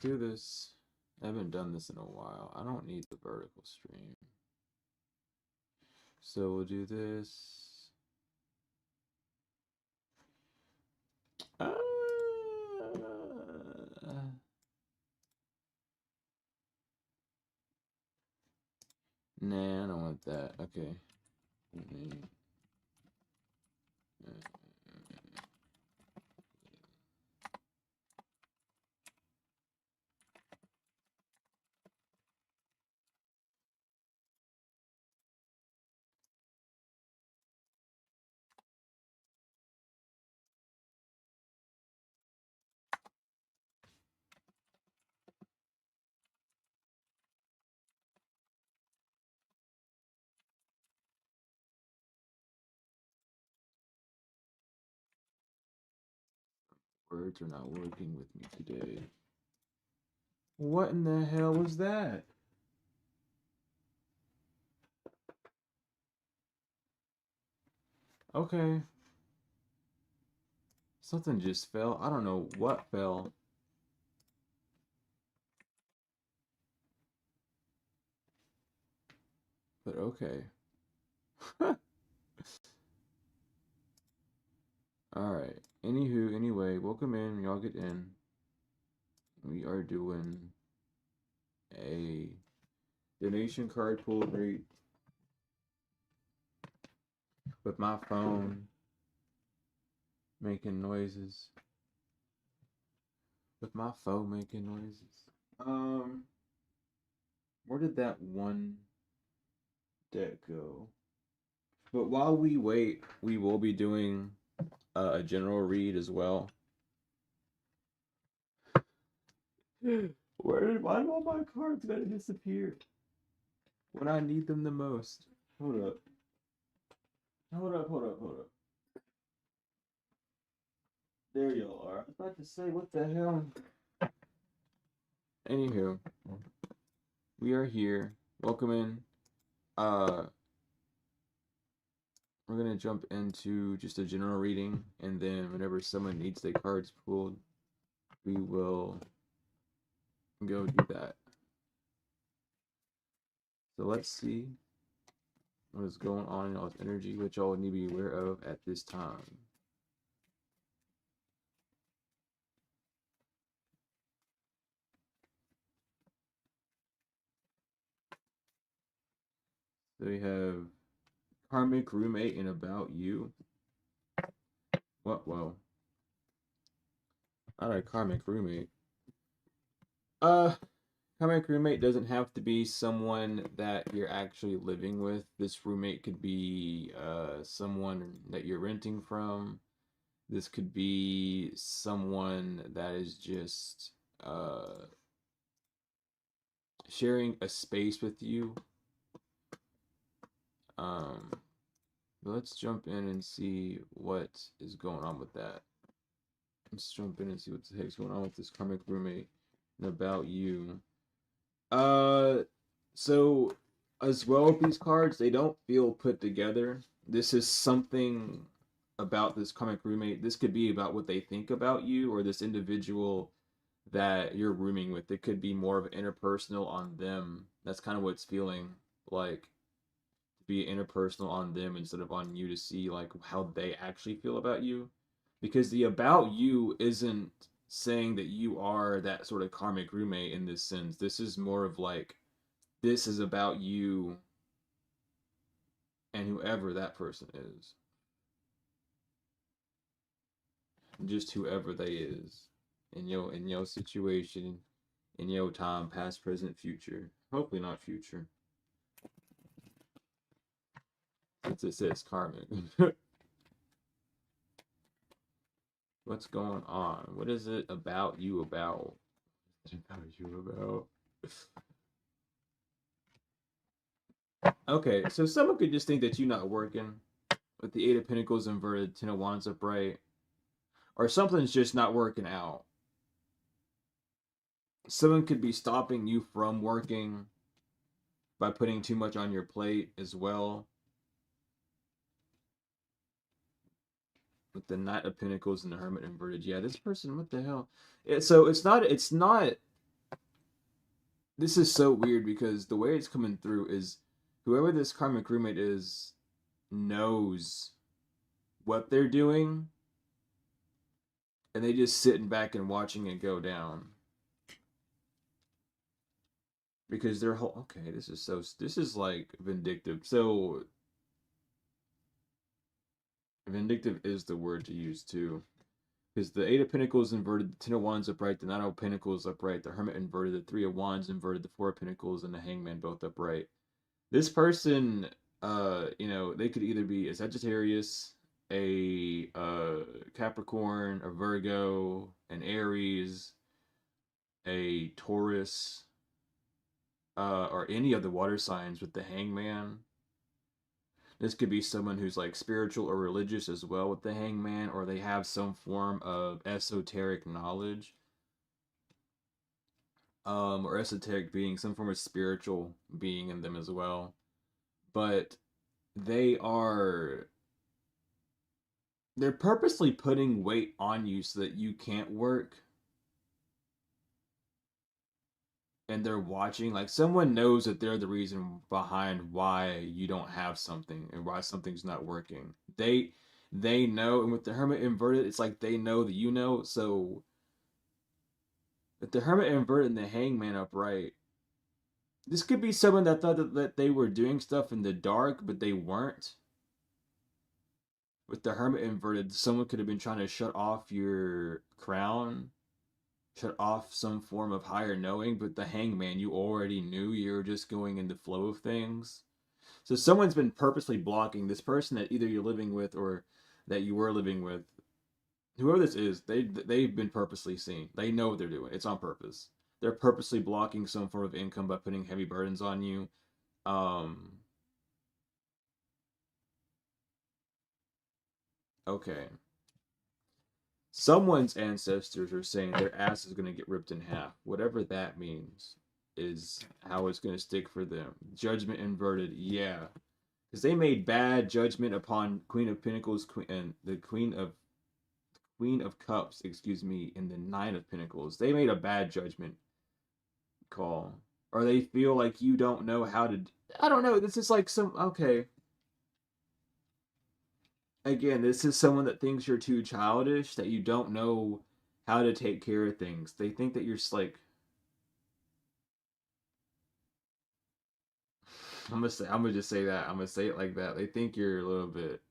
do this. I haven't done this in a while. I don't need the vertical stream. So we'll do this. Uh, nah, I don't want that. Okay. Words are not working with me today. What in the hell was that? Okay. Something just fell. I don't know what fell. But okay. Alright. Anywho, anyway, welcome in. Y'all get in. We are doing a donation card pull rate with my phone making noises. With my phone making noises. Where did that one deck go? But while we wait, we will be doing a general read as well. Why do all my cards gotta disappear when I need them the most? Hold up. Hold up. There y'all are. I was about to say, what the hell? Anywho, we are here. Welcome in. We're gonna jump into just a general reading, and then whenever someone needs their cards pulled, we will go do that. So let's see what is going on in y'all's energy, which y'all need to be aware of at this time. So we have Karmic Roommate and About You. What? Whoa. Not a karmic roommate. Karmic roommate doesn't have to be someone that you're actually living with. This roommate could be someone that you're renting from. This could be someone that is just sharing a space with you. Let's jump in and see what is going on with that. Let's jump in and see what the heck's going on with this karmic roommate and About You. So as well with these cards, they don't feel put together. This is something about this karmic roommate. This could be about what they think about you or this individual that you're rooming with. It could be more of interpersonal on them. That's kind of what it's feeling like, to be interpersonal on them instead of on you, to see like how they actually feel about you. Because the About You isn't saying that you are that sort of karmic roommate in this sense. This is more of like, this is about you and whoever that person is. Just whoever they is in your situation, in your time, past, present, future. Hopefully not future, since it says karmic. What's going on? What is it about you about? About you about? Okay, so someone could just think that you're not working with the Eight of Pentacles inverted, Ten of Wands upright, or something's just not working out. Someone could be stopping you from working by putting too much on your plate as well. With the Knight of Pentacles and the Hermit inverted. Yeah, this person, what the hell? So it's not this is so weird because the way it's coming through is whoever this karmic roommate is knows what they're doing, and they just sitting back and watching it go down because they're whole. Okay, this is like vindictive. So vindictive is the word to use too. Because the Eight of Pentacles inverted, the Ten of Wands upright, the Nine of Pentacles upright, the Hermit inverted, the Three of Wands inverted, the Four of Pentacles, and the Hangman both upright. This person, they could either be a Sagittarius, a Capricorn, a Virgo, an Aries, a Taurus, or any of the water signs with the Hangman. This could be someone who's like spiritual or religious as well with the Hangman, or they have some form of esoteric knowledge, or esoteric being, some form of spiritual being in them as well. But they are they're purposely putting weight on you so that you can't work, and they're watching. Like someone knows that they're the reason behind why you don't have something and why something's not working. They know, and with the Hermit inverted, it's like they know that you know. So with the Hermit inverted and the Hangman upright, this could be someone that thought that they were doing stuff in the dark, but they weren't. With the Hermit inverted, someone could have been trying to shut off your crown, shut off some form of higher knowing, but the Hangman, you already knew, you were just going in the flow of things. So someone's been purposely blocking this person that either you're living with or that you were living with. Whoever this is, they've been purposely seen. They know what they're doing. It's on purpose. They're purposely blocking some form of income by putting heavy burdens on you. Okay. Someone's ancestors are saying their ass is going to get ripped in half. Whatever that means is how it's going to stick for them. Judgment inverted, yeah. Because they made bad judgment upon Queen of Pentacles and the Queen of Cups, excuse me, and the Nine of Pentacles. They made a bad judgment call. Or they feel like you don't know how to... I don't know, this is like some... Okay. Again, this is someone that thinks you're too childish, that you don't know how to take care of things. They think that you're like... I'm gonna just say that. I'm gonna say it like that. They think you're a little bit...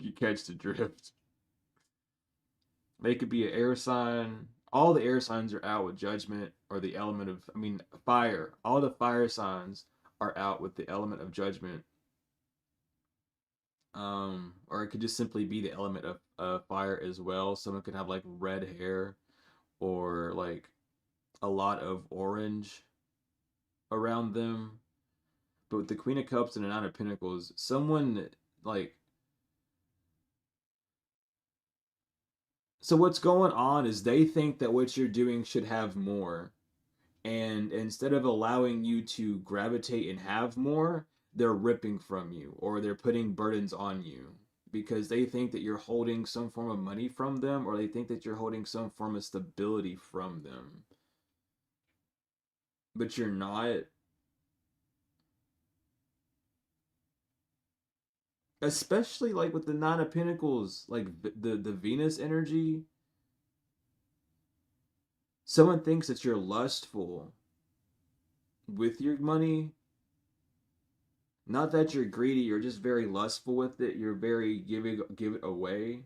you catch the drift. They could be an air sign. All the air signs are out with judgment or the element of, fire. All the fire signs are out with the element of judgment. Or it could just simply be the element of fire as well. Someone could have like red hair or like a lot of orange around them. But with the Queen of Cups and the Nine of Pentacles, someone like... So what's going on is they think that what you're doing should have more. And instead of allowing you to gravitate and have more, they're ripping from you or they're putting burdens on you because they think that you're holding some form of money from them or they think that you're holding some form of stability from them. But you're not. Especially like with the Nine of Pentacles, like the Venus energy. Someone thinks that you're lustful with your money. Not that you're greedy, you're just very lustful with it. You're very give it away.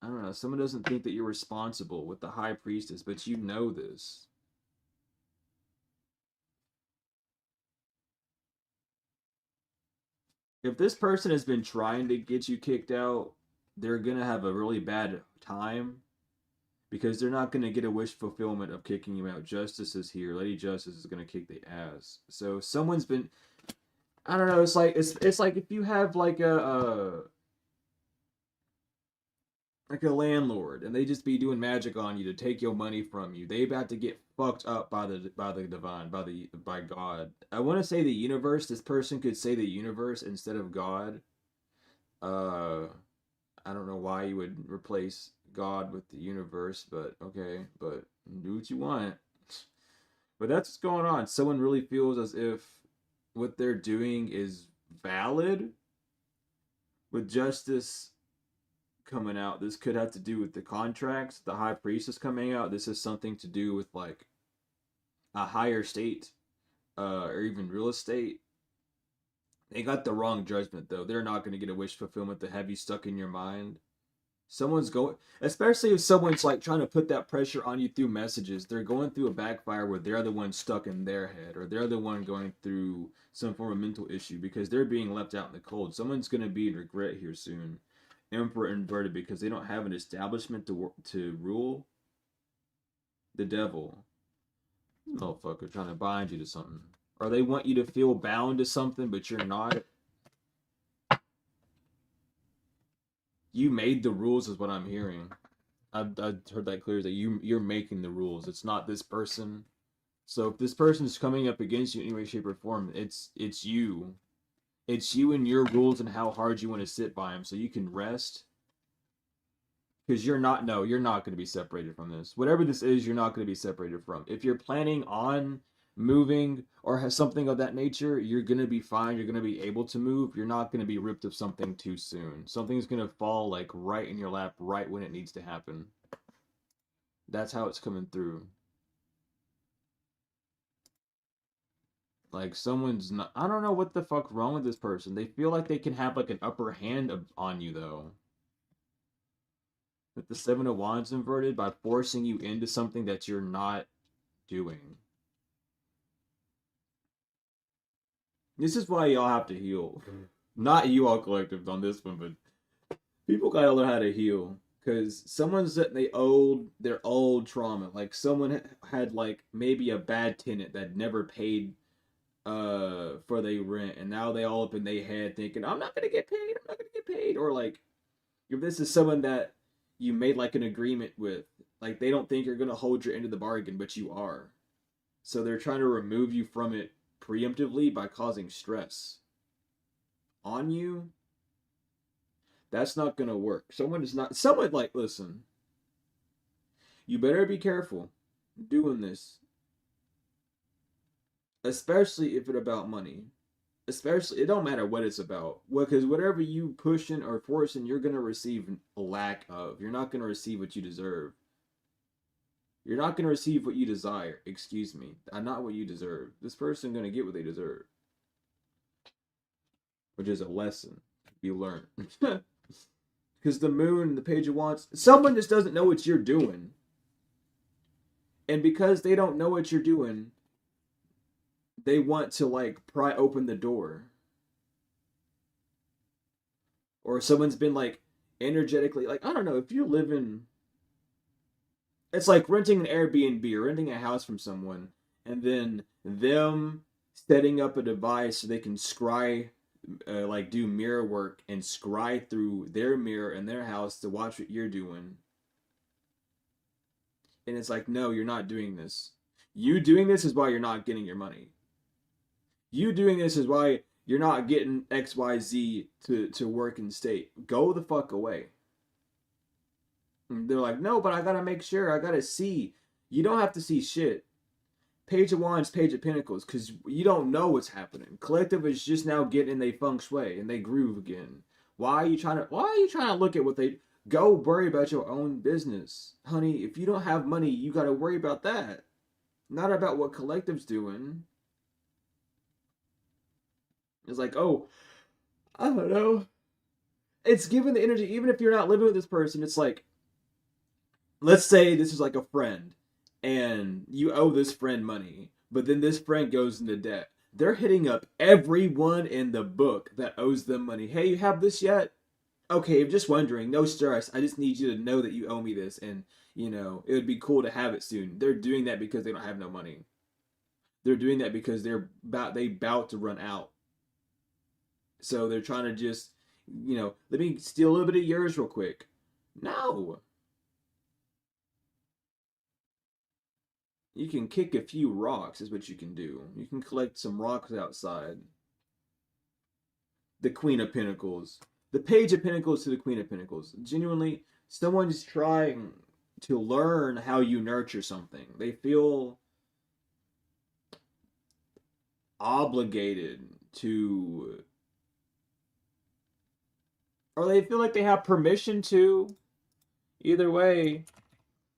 I don't know. Someone doesn't think that you're responsible with the High Priestess, but you know this. If this person has been trying to get you kicked out, they're gonna have a really bad time because they're not gonna get a wish fulfillment of kicking you out. Justice is here. Lady Justice is gonna kick the ass. So someone's been... I don't know. It's like if you have like a landlord and they just be doing magic on you to take your money from you. They about to get fucked up by the divine, by God. I want to say the universe. This person could say the universe instead of God. I don't know why you would replace God with the universe, but okay, but do what you want. But that's what's going on. Someone really feels as if what they're doing is valid. With justice coming out, this could have to do with the contracts. The high priest is coming out. This has something to do with like a higher state, or even real estate. They got the wrong judgment though. They're not going to get a wish fulfillment to have you stuck in your mind. Someone's going, especially if someone's like trying to put that pressure on you through messages, they're going through a backfire where they're the one stuck in their head, or they're the one going through some form of mental issue because they're being left out in the cold. Someone's going to be in regret here soon. Emperor inverted because they don't have an establishment to rule. The devil. Motherfucker trying to bind you to something. Or they want you to feel bound to something, but you're not. You made the rules is what I'm hearing. I've heard that clear, that you're making the rules. It's not this person. So if this person is coming up against you in any way, shape, or form, it's you. It's you and your rules and how hard you want to sit by them so you can rest. Because you're not going to be separated from this. Whatever this is, you're not going to be separated from. If you're planning on moving or has something of that nature, you're going to be fine. You're going to be able to move. You're not going to be ripped of something too soon. Something's going to fall like right in your lap right when it needs to happen. That's how it's coming through. Like someone's not, I don't know what the fuck's wrong with this person. They feel like they can have like an upper hand on you though. With the Seven of Wands inverted by forcing you into something that you're not doing. This is why y'all have to heal. Not you all collective on this one, but people gotta learn how to heal. Because someone's at their old trauma. Like someone had like maybe a bad tenant that never paid for their rent, and now they all up in their head thinking, I'm not gonna get paid, I'm not gonna get paid. Or like if this is someone that you made like an agreement with, like they don't think you're gonna hold your end of the bargain, but you are. So they're trying to remove you from it preemptively by causing stress on you. That's not gonna work. Someone like, listen, you better be careful doing this. Especially if it's about money. Especially, it don't matter what it's about. Well, because whatever you pushing or forcing, you're gonna receive a lack of. You're not gonna receive what you deserve. You're not gonna receive what you desire. Excuse me, not what you deserve. This person gonna get what they deserve, which is a lesson to be learned. Because the moon, the page of wands, someone just doesn't know what you're doing, and because they don't know what you're doing, they want to like pry open the door. Or someone's been like energetically, like, I don't know, if you live in, it's like renting an Airbnb or renting a house from someone, and then them setting up a device so they can scry, like do mirror work and scry through their mirror in their house to watch what you're doing. And it's like, no, you're not doing this. You doing this is why you're not getting your money. You doing this is why you're not getting XYZ to work in state. Go the fuck away. And they're like, no, but I gotta make sure. I gotta see. You don't have to see shit. Page of Wands, Page of Pentacles, because you don't know what's happening. Collective is just now getting they feng shui and they groove again. Why are you trying to look at what they go worry about your own business? Honey, if you don't have money, you gotta worry about that. Not about what Collective's doing. It's like, oh, I don't know. It's given the energy, even if you're not living with this person, it's like, let's say this is like a friend, and you owe this friend money, but then this friend goes into debt. They're hitting up everyone in the book that owes them money. Hey, you have this yet? Okay, I'm just wondering. No stress. I just need you to know that you owe me this, and, you know, it would be cool to have it soon. They're doing that because they don't have no money. They're doing that because they about to run out. So they're trying to just, you know, let me steal a little bit of yours real quick. No. You can kick a few rocks is what you can do. You can collect some rocks outside. The Queen of Pentacles. The Page of Pentacles to the Queen of Pentacles. Genuinely, someone's trying to learn how you nurture something. They feel obligated to, or they feel like they have permission to. Either way,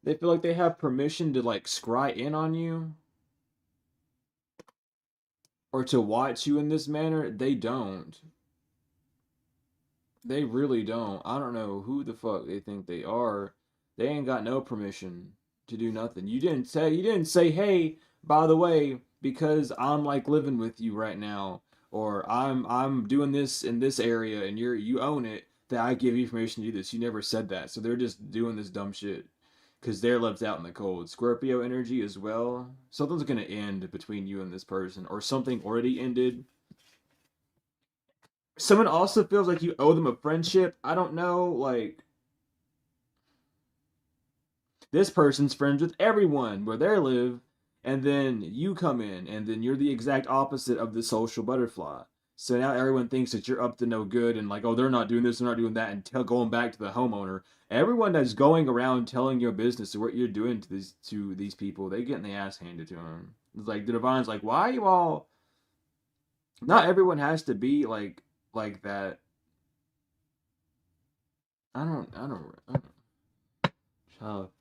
they feel like they have permission to like scry in on you or to watch you in this manner. They don't. They really don't. I don't know who the fuck they think they are. They ain't got no permission to do nothing. You didn't say, "Hey, by the way, because I'm like living with you right now, or I'm doing this in this area and you own it, that I give you permission to do this." You never said that. So they're just doing this dumb shit because they're left out in the cold. Scorpio energy as well. Something's going to end between you and this person, or something already ended. Someone also feels like you owe them a friendship. I don't know, like this person's friends with everyone where they live, and then you come in, and then you're the exact opposite of the social butterfly. So now everyone thinks that you're up to no good, and like, oh, they're not doing this, they're not doing that, and going back to the homeowner. Everyone that's going around telling your business or what you're doing to these people, they getting the ass handed to them. It's like the divine's like, why are you all? Not everyone has to be like that. I don't. Child.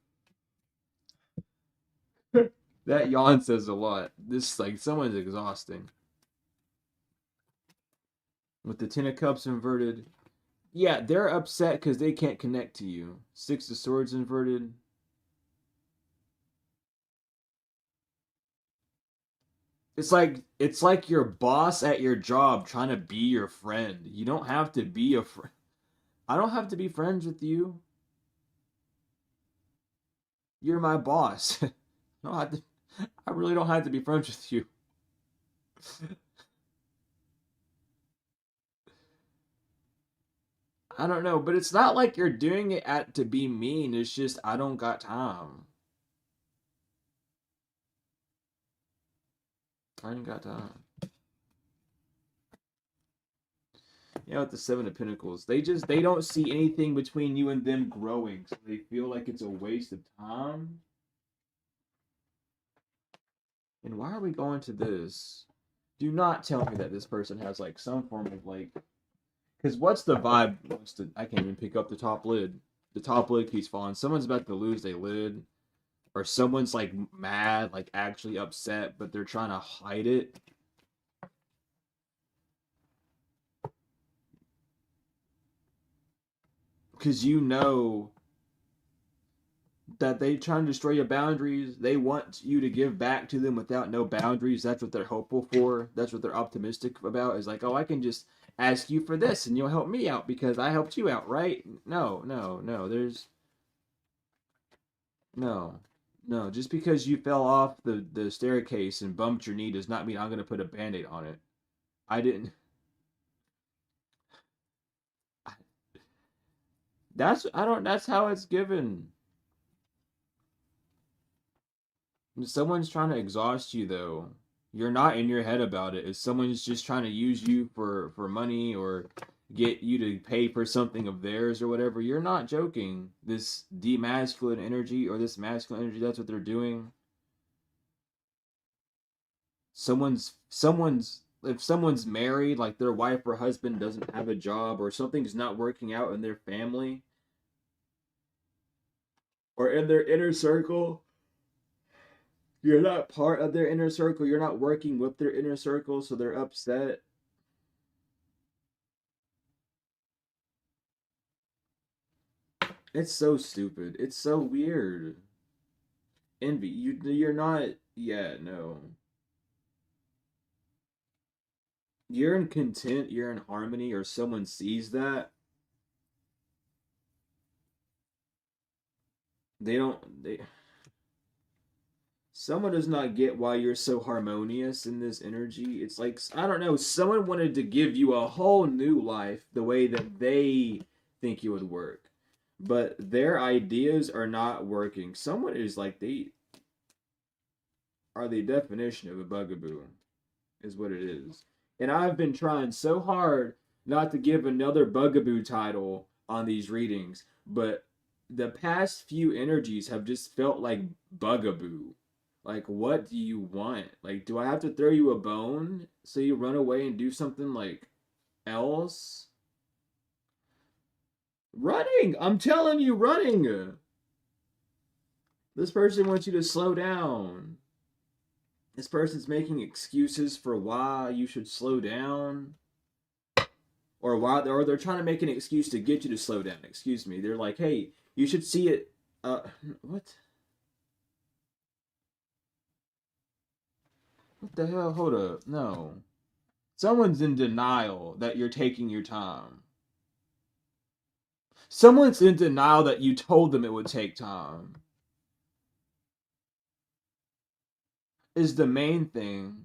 That yawn says a lot. This like someone's exhausting. With the Ten of Cups inverted. Yeah, they're upset because they can't connect to you. Six of Swords inverted. It's like your boss at your job trying to be your friend. You don't have to be a friend. I don't have to be friends with you. You're my boss. I don't have to, I really don't have to be friends with you. I don't know, but it's not like you're doing it at to be mean. It's just I don't got time. I ain't got time. Yeah, with the Seven of Pentacles, they don't see anything between you and them growing, so they feel like it's a waste of time. And why are we going to this? Do not tell me that this person has like some form of like, because what's the vibe? I can't even pick up the top lid. The top lid keeps falling. Someone's about to lose their lid, or someone's like mad, like actually upset, but they're trying to hide it. Because you know that they trying to destroy your boundaries. They want you to give back to them without no boundaries. That's what they're hopeful for. That's what they're optimistic about. Is like, oh, I can just ask you for this and you'll help me out because I helped you out, right? No, no, no. There's no, no. Just because you fell off the staircase and bumped your knee does not mean I'm gonna put a band-aid on it. I didn't. That's I don't. That's how it's given. Someone's trying to exhaust you though. You're not in your head about it. If someone's just trying to use you for money or get you to pay for something of theirs or whatever, you're not joking. This demasculine energy or this masculine energy, that's what they're doing. Someone's if someone's married, like their wife or husband doesn't have a job or something's not working out in their family or in their inner circle, you're not part of their inner circle, you're not working with their inner circle, so they're upset. It's so stupid. It's so weird. Envy. You're not. Yeah, no. You're in content. You're in harmony, or someone sees that. They don't. They. Someone does not get why you're so harmonious in this energy. It's like I don't know. Someone wanted to give you a whole new life the way that they think it would work, but their ideas are not working. Someone is like they are the definition of a bugaboo, is what it is. And I've been trying so hard not to give another bugaboo title on these readings, but the past few energies have just felt like bugaboo. Like, what do you want? Like, do I have to throw you a bone so you run away and do something like else? Running! I'm telling you, running! This person wants you to slow down. This person's making excuses for why you should slow down. Or they're trying to make an excuse to get you to slow down. Excuse me. They're like, hey, you should see it. What? What the hell? Hold up. No. Someone's in denial that you're taking your time. Someone's in denial that you told them it would take time. Is the main thing.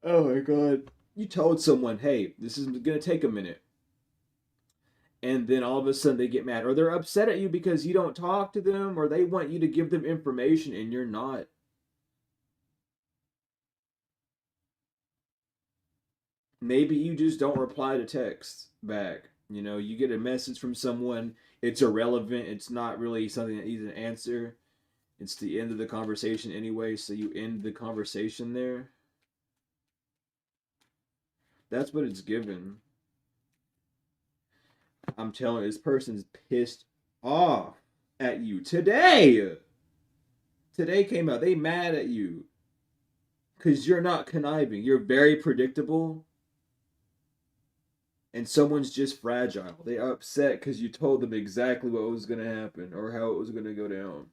Oh my god. You told someone, hey, this is gonna take a minute. And then all of a sudden they get mad. Or they're upset at you because you don't talk to them, or they want you to give them information and you're not. Maybe you just don't reply to texts back. You know, you get a message from someone, it's irrelevant, it's not really something that needs an answer. It's the end of the conversation anyway, so you end the conversation there. That's what it's given. I'm telling you, this person's pissed off at you today. Today came out. They mad at you because you're not conniving. You're very predictable, and someone's just fragile. They are upset because you told them exactly what was gonna happen or how it was gonna go down.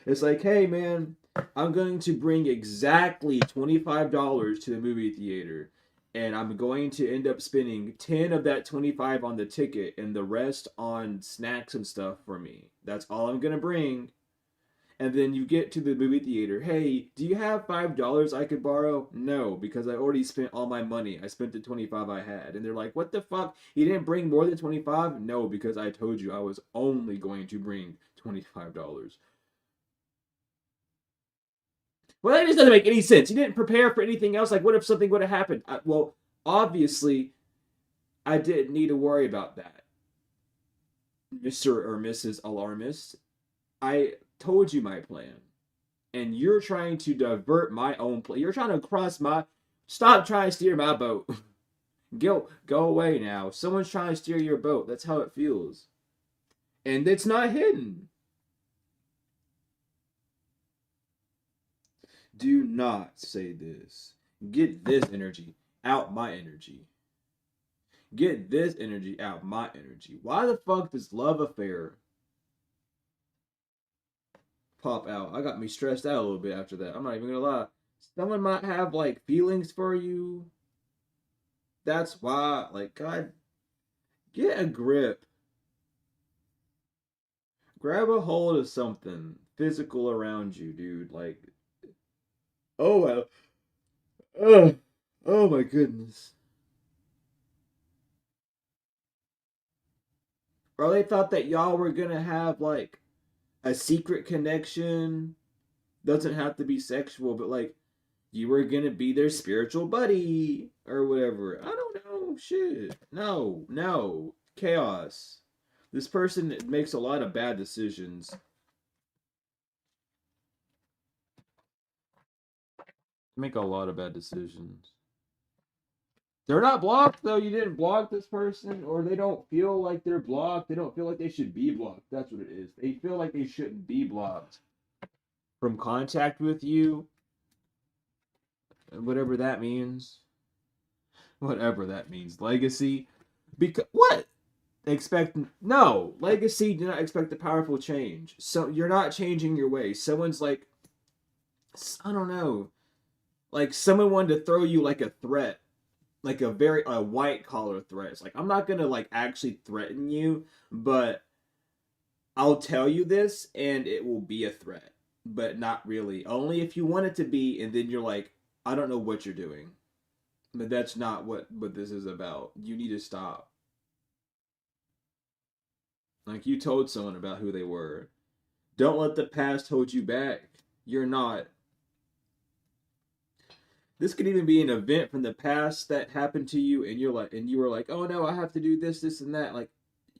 It's like, hey man, I'm going to bring exactly $25 to the movie theater, and I'm going to end up spending 10 of that 25 on the ticket and the rest on snacks and stuff for me. That's all I'm gonna bring. And then you get to the movie theater. Hey, do you have $5 I could borrow? No, because I already spent all my money. I spent the 25 I had. And they're like, what the fuck? You didn't bring more than 25? No, because I told you I was only going to bring $25. Well, that just doesn't make any sense. You didn't prepare for anything else. Like, what if something would have happened? Well, obviously, I didn't need to worry about that, Mr. or Mrs. Alarmist. I told you my plan. And you're trying to divert my own plan. You're trying to cross my. Stop trying to steer my boat. Go away now. Someone's trying to steer your boat. That's how it feels. And it's not hidden. Do not say this. Get this energy out my energy. Get this energy out my energy. Why the fuck does love affair pop out? I got me stressed out a little bit after that. I'm not even gonna lie. Someone might have like feelings for you. That's why, like, God, get a grip. Grab a hold of something physical around you, dude. Like, oh well. Oh, oh my goodness. Or they thought that y'all were gonna have like a secret connection. Doesn't have to be sexual, but like you were gonna be their spiritual buddy or whatever. I don't know. Shit. No, no. Chaos. This person makes a lot of bad decisions. Make a lot of bad decisions. They're not blocked though. You didn't block this person, or they don't feel like they're blocked. They don't feel like they should be blocked. That's what it is. They feel like they shouldn't be blocked from contact with you, whatever that means. Whatever that means. Legacy. Because what? Expect no legacy. Do not expect a powerful change. So you're not changing your ways. Someone's like, I don't know, like someone wanted to throw you like a threat, like a white collar threat. It's like I'm not gonna like actually threaten you, but I'll tell you this and it will be a threat, but not really. Only if you want it to be, and then you're like, I don't know what you're doing, but that's not what this is about. You need to stop. Like you told someone about who they were. Don't let the past hold you back. You're not. This could even be an event from the past that happened to you, and you were like, oh no, I have to do this, this, and that. Like,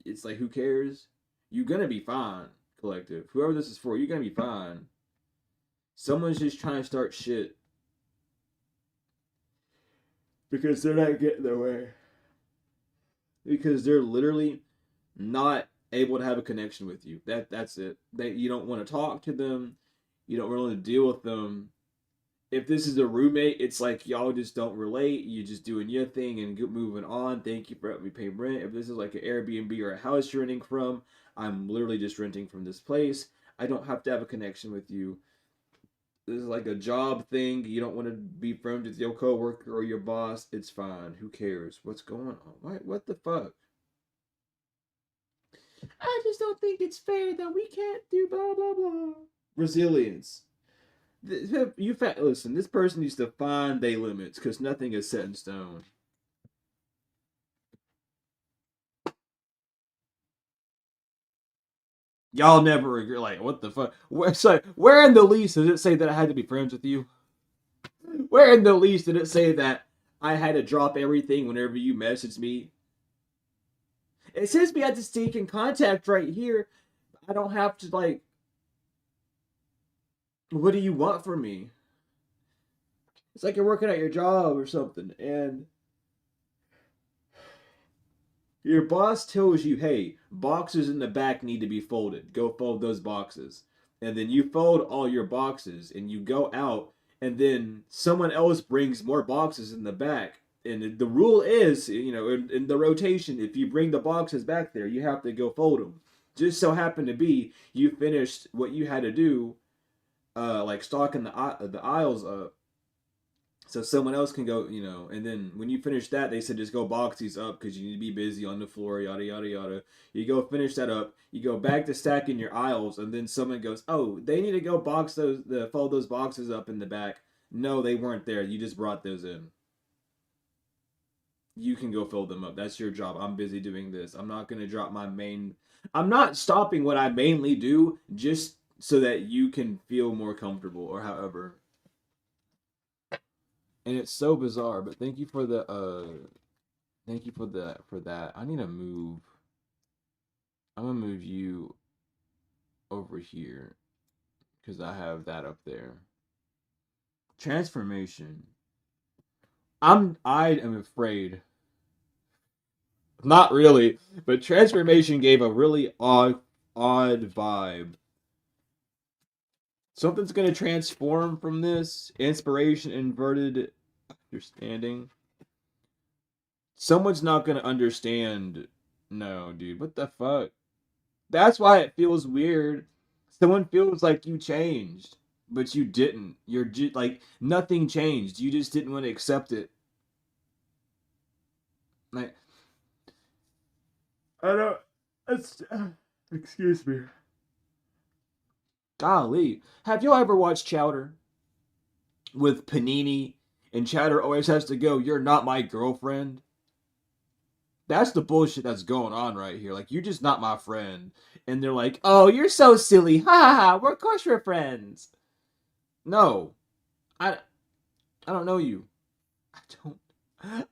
it's like, who cares? You're gonna be fine, collective. Whoever this is for, you're gonna be fine. Someone's just trying to start shit because they're not getting their way. Because they're literally not able to have a connection with you. That's it. You don't want to talk to them. You don't really want to deal with them. If this is a roommate, it's like y'all just don't relate. You just doing your thing and moving on. Thank you for helping me pay rent. If this is like an Airbnb or a house you're renting from, I'm literally just renting from this place. I don't have to have a connection with you. This is like a job thing. You don't want to be friends with your coworker or your boss. It's fine. Who cares? What's going on? What the fuck? I just don't think it's fair that we can't do blah blah blah. Resilience. Listen. This person needs to find their limits because nothing is set in stone. Y'all never agree. Like, what the fuck? Where in the lease does it say that I had to be friends with you? Where in the lease did it say that I had to drop everything whenever you messaged me? It says we had to stay in contact right here. I don't have to, like, what do you want from me? It's like you're working at your job or something, and your boss tells you, hey, boxes in the back need to be folded. Go fold those boxes. And then you fold all your boxes and you go out, and then someone else brings more boxes in the back. And the rule is, in the rotation, if you bring the boxes back there, you have to go fold them. Just so happened to be you finished what you had to do, like stocking the aisles up, so someone else can go, and then when you finish that, they said just go box these up because you need to be busy on the floor, yada yada yada. You go finish that up, you go back to stacking your aisles, and then someone goes, oh, they need to go fold those boxes up in the back. No, they weren't there. You just brought those in. You can go fold them up. That's your job. I'm busy doing this. I'm not gonna drop my main. I'm not stopping what I mainly do just so that you can feel more comfortable or however. And it's so bizarre, but thank you for that. I need to move. I'm gonna move you over here because I have that up there. Transformation. I am afraid. Not really, but transformation gave a really odd vibe. Something's gonna transform from this. Inspiration inverted understanding. Someone's not gonna understand. No, dude, what the fuck? That's why it feels weird. Someone feels like you changed, but you didn't. You're just like nothing changed. You just didn't want to accept it. Like I don't. It's, excuse me. Golly, have you ever watched Chowder with Panini? And Chowder always has to go. You're not my girlfriend. That's the bullshit that's going on right here. Like, you're just not my friend. And they're like, oh, you're so silly. Ha ha ha. We're, of course we're friends. No. I, I don't know you. I don't.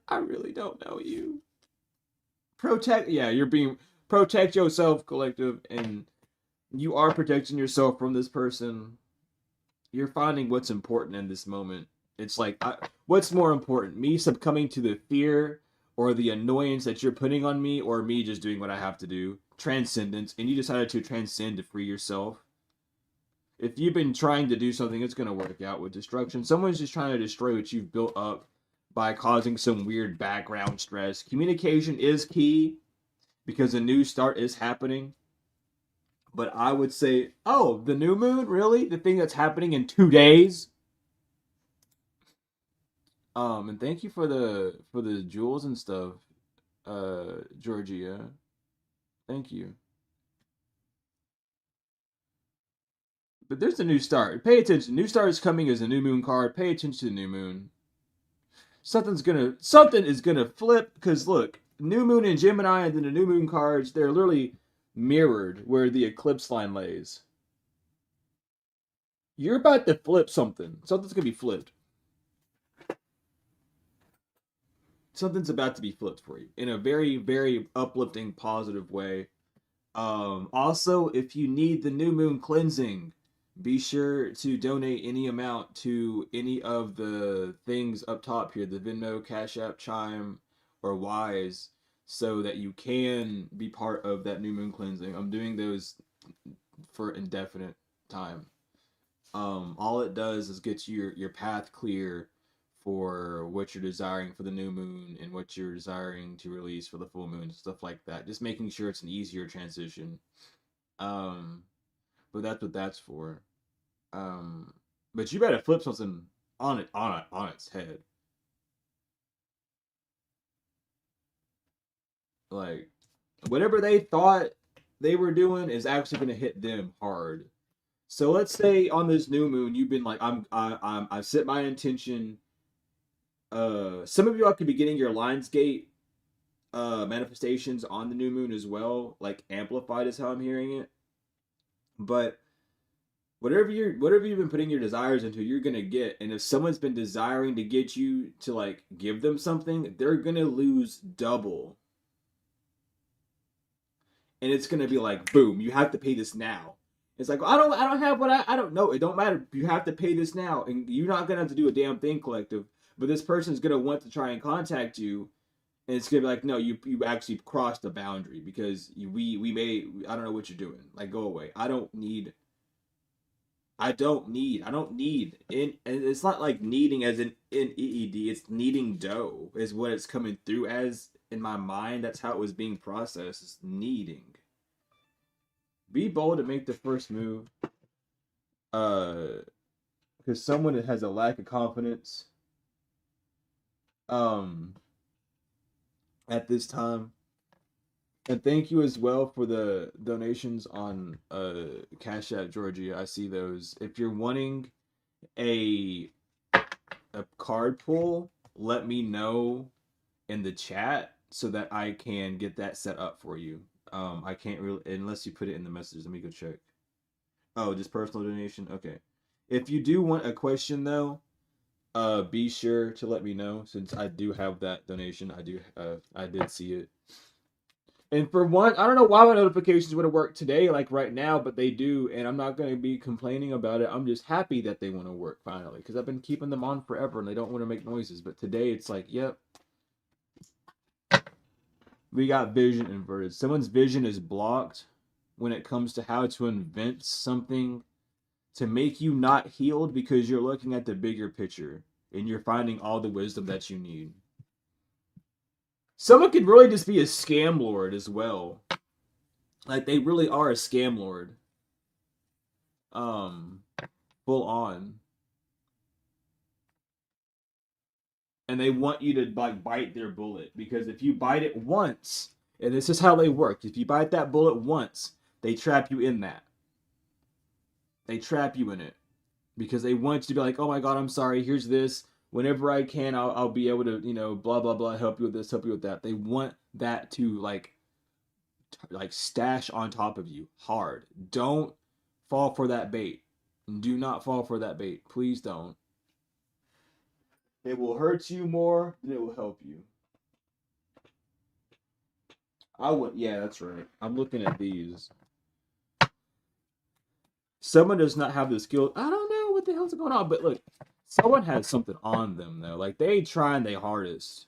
I really don't know you. Yeah, you're being. Protect yourself, collective. And you are protecting yourself from this person. You're finding what's important in this moment. It's like, what's more important? Me succumbing to the fear or the annoyance that you're putting on me, or me just doing what I have to do? Transcendence, and you decided to transcend to free yourself. If you've been trying to do something, it's going to work out with destruction. Someone's just trying to destroy what you've built up by causing some weird background stress. Communication is key because a new start is happening. But I would say, oh, the new moon, really? The thing that's happening in 2 days? And thank you for the jewels and stuff, Georgia. Thank you. But there's a new start. Pay attention. New start is coming as a new moon card. Pay attention to the new moon. Something is gonna flip because look, new moon in Gemini and then the new moon cards, they're literally mirrored where the eclipse line lays. You're about to flip something. Something's gonna be flipped. something's about to be flipped for you in a very, very uplifting, positive way. Also, if you need the new moon cleansing, be sure to donate any amount to any of the things up top here, the Venmo, Cash App, Chime, or Wise, so that you can be part of that new moon cleansing. I'm doing those for indefinite time. All it does is get your path clear for what you're desiring for the new moon and what you're desiring to release for the full moon, stuff like that. Just making sure it's an easier transition. Um, but that's what that's for. Um, but you better flip something on its head. Like whatever they thought they were doing is actually going to hit them hard. So let's say on this new moon, you've been like, I've set my intention. Some of you all could be getting your Lionsgate manifestations on the new moon as well, like amplified is how I'm hearing it. But whatever you've been putting your desires into, you're gonna get. And if someone's been desiring to get you to like give them something, they're gonna lose double. And it's gonna be like, boom, you have to pay this now. It's like, I don't have what I don't know. It don't matter. You have to pay this now, and you're not gonna have to do a damn thing, collective. But this person's gonna want to try and contact you, and it's gonna be like, no, you actually crossed the boundary because we made. I don't know what you're doing. Like, go away. I don't need. And it's not like needing as in EED. It's needing dough is what it's coming through as in my mind. That's how it was being processed. It's needing. Be bold to make the first move. Because someone that has a lack of confidence. Um, at this time. And thank you as well for the donations on Cash App Georgia. I see those. If you're wanting a a card pull, let me know in the chat so that I can get that set up for you. I can't really unless you put it in the message. Let me go check. Oh, just personal donation. Okay. If you do want a question though, be sure to let me know since I do have that donation. I did see it. And for one, I don't know why my notifications would have worked today, like right now, but they do, and I'm not going to be complaining about it. I'm just happy that they want to work finally, because I've been keeping them on forever, and they don't want to make noises. But today, it's like, yep, we got vision inverted. Someone's vision is blocked when it comes to how to invent something to make you not healed because you're looking at the bigger picture, and you're finding all the wisdom that you need. Someone could really just be a scam lord as well. Like they really are a scam lord. Um, full on. And they want you to like bite their bullet because if you bite it once, and this is how they work. If you bite that bullet once, they trap you in that. They trap you in it because they want you to be like, "Oh my god, I'm sorry. Here's this. Whenever I can, I'll be able to, blah blah blah, help you with this, help you with that." They want that to like stash on top of you hard. Don't fall for that bait. Do not fall for that bait. Please don't. It will hurt you more than it will help you. I would, yeah, that's right. I'm looking at these. Someone does not have the skill. I don't know what the hell's going on, but look, someone has something on them though. Like they trying their hardest.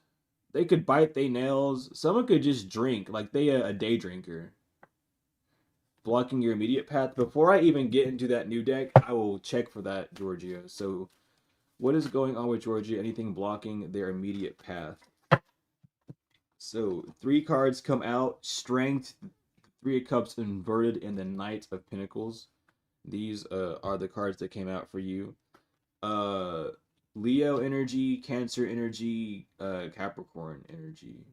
They could bite their nails. Someone could just drink, like they a day drinker. Blocking your immediate path. Before I even get into that new deck, I will check for that, Georgia. So, what is going on with Georgia? Anything blocking their immediate path? So, 3 cards come out. Strength, 3 of Cups inverted, and the Knight of Pentacles. These are the cards that came out for you. Leo energy, Cancer energy, Capricorn energy.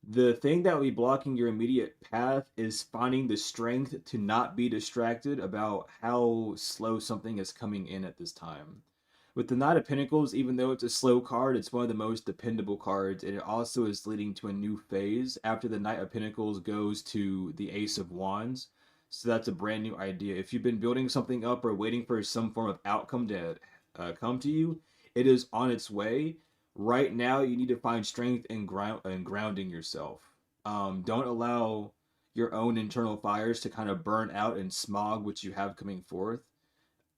The thing that will be blocking your immediate path is finding the strength to not be distracted about how slow something is coming in at this time. With the Knight of Pentacles, even though it's a slow card, it's one of the most dependable cards, and it also is leading to a new phase after the Knight of Pentacles goes to the Ace of Wands. So that's a brand new idea. If you've been building something up or waiting for some form of outcome to come to you, it is on its way. Right now, you need to find strength in grounding yourself. Don't allow your own internal fires to kind of burn out and smog what you have coming forth.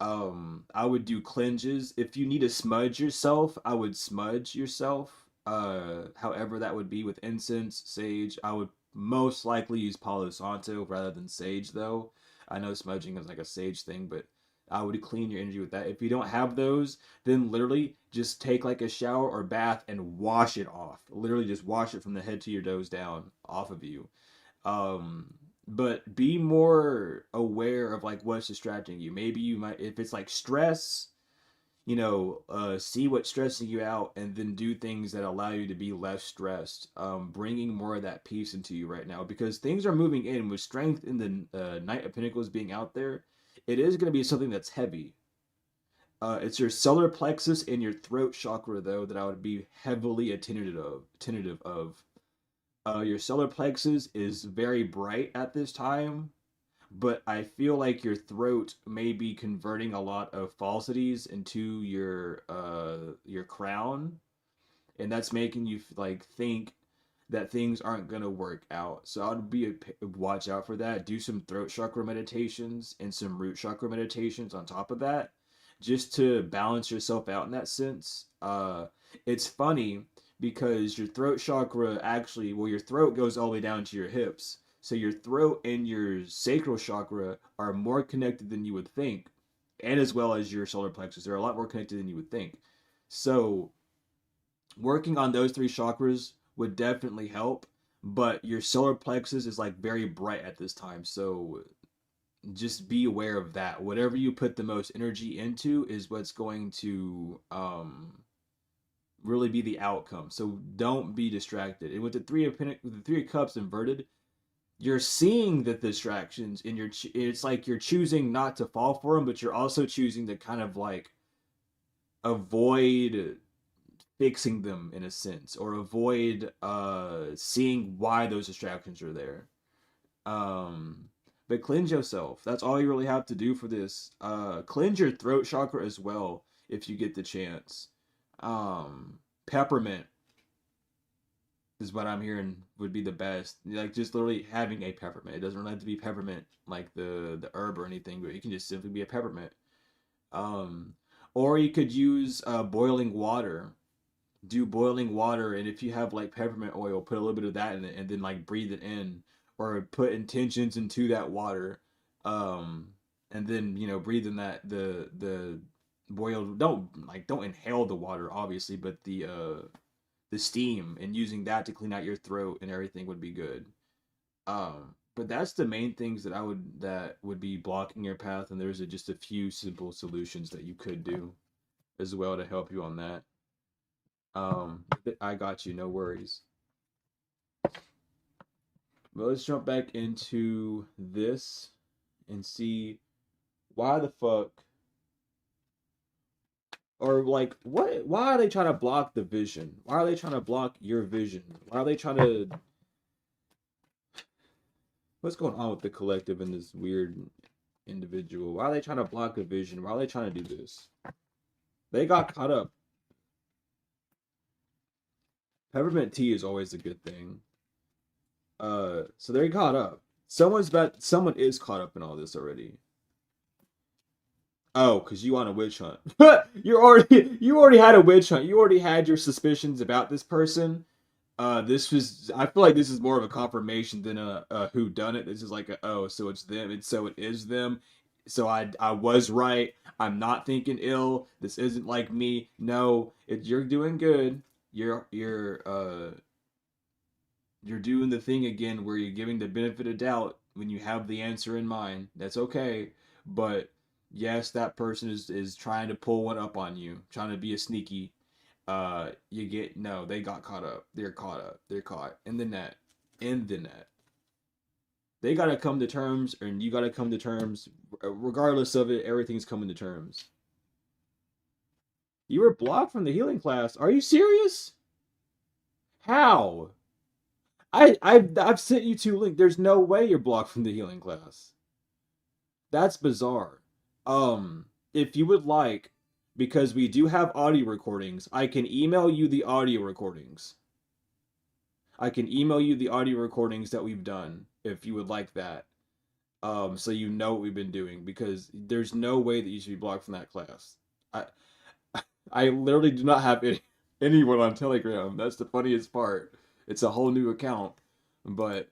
I would do cleanses. If you need to smudge yourself, I would smudge yourself. However that would be with incense, sage. I would most likely use Palo Santo rather than sage, though. I know smudging is like a sage thing, but I would clean your energy with that. If you don't have those, then literally just take like a shower or bath and wash it off. Literally just wash it from the head to your toes down off of you. um but be more aware of like what's distracting you. Maybe you might, if it's like stress, see what's stressing you out and then do things that allow you to be less stressed. Bringing more of that peace into you right now, because things are moving in with strength in the Knight of Pentacles being out there. It is going to be something that's heavy. It's your solar plexus and your throat chakra, though, that I would be heavily attentive of. Your solar plexus is very bright at this time, but I feel like your throat may be converting a lot of falsities into your crown, and that's making you like think that things aren't gonna work out. So I'd be watch out for that. Do some throat chakra meditations and some root chakra meditations on top of that, just to balance yourself out in that sense. It's funny because your throat chakra actually, well, your throat goes all the way down to your hips. So your throat and your sacral chakra are more connected than you would think, and as well as your solar plexus, they're a lot more connected than you would think. So working on those three chakras would definitely help, but your solar plexus is like very bright at this time. So just be aware of that. Whatever you put the most energy into is what's going to really be the outcome. So don't be distracted. And with the three of cups inverted, you're seeing the distractions and it's like you're choosing not to fall for them, but you're also choosing to kind of like avoid fixing them in a sense, or avoid seeing why those distractions are there. um but cleanse yourself. That's all you really have to do for this. Cleanse your throat chakra as well if you get the chance. Peppermint is what I'm hearing would be the best. Like just literally having a peppermint. It doesn't really have to be peppermint like the herb or anything, but it can just simply be a peppermint. um or you could use boiling water. Do boiling water, and if you have like peppermint oil, put a little bit of that in it and then like breathe it in, or put intentions into that water. And then breathe in that the boiled, don't inhale the water obviously, but the steam, and using that to clean out your throat and everything would be good. But that's the main things that would be blocking your path, and there's just a few simple solutions that you could do as well to help you on that. I got you, no worries. Well, let's jump back into this and see why the fuck, or like what, why are they trying to block the vision? Why are they trying to block your vision? Why are they trying to, what's going on with the collective and this weird individual? Why are they trying to block the vision? Why are they trying to do this? They got caught up. Peppermint tea is always a good thing. So they're caught up. Someone is caught up in all this already. Oh, because you on a witch hunt. You already had a witch hunt. You already had your suspicions about this person. This was, I feel like this is more of a confirmation than a who done it. This is like a, oh, so it's them, and so it is them. So I was right. I'm not thinking ill. This isn't like me. No, you're doing good. You're doing the thing again where you're giving the benefit of doubt when you have the answer in mind. That's okay. But yes, that person is trying to pull one up on you, trying to be a sneaky. You get, no, they got caught up. They're caught up. They're caught in the net. In the net. They gotta come to terms, and you gotta come to terms. Regardless of it, everything's coming to terms. You were blocked from the healing class. Are you serious? How? I've sent you two links. There's no way you're blocked from the healing class. That's bizarre. If you would like, because we do have audio recordings. I can email you the audio recordings. I can email you the audio recordings that we've done if you would like that. So you know what we've been doing, because there's no way that you should be blocked from that class. I I literally do not have anyone on Telegram. That's the funniest part. It's a whole new account, but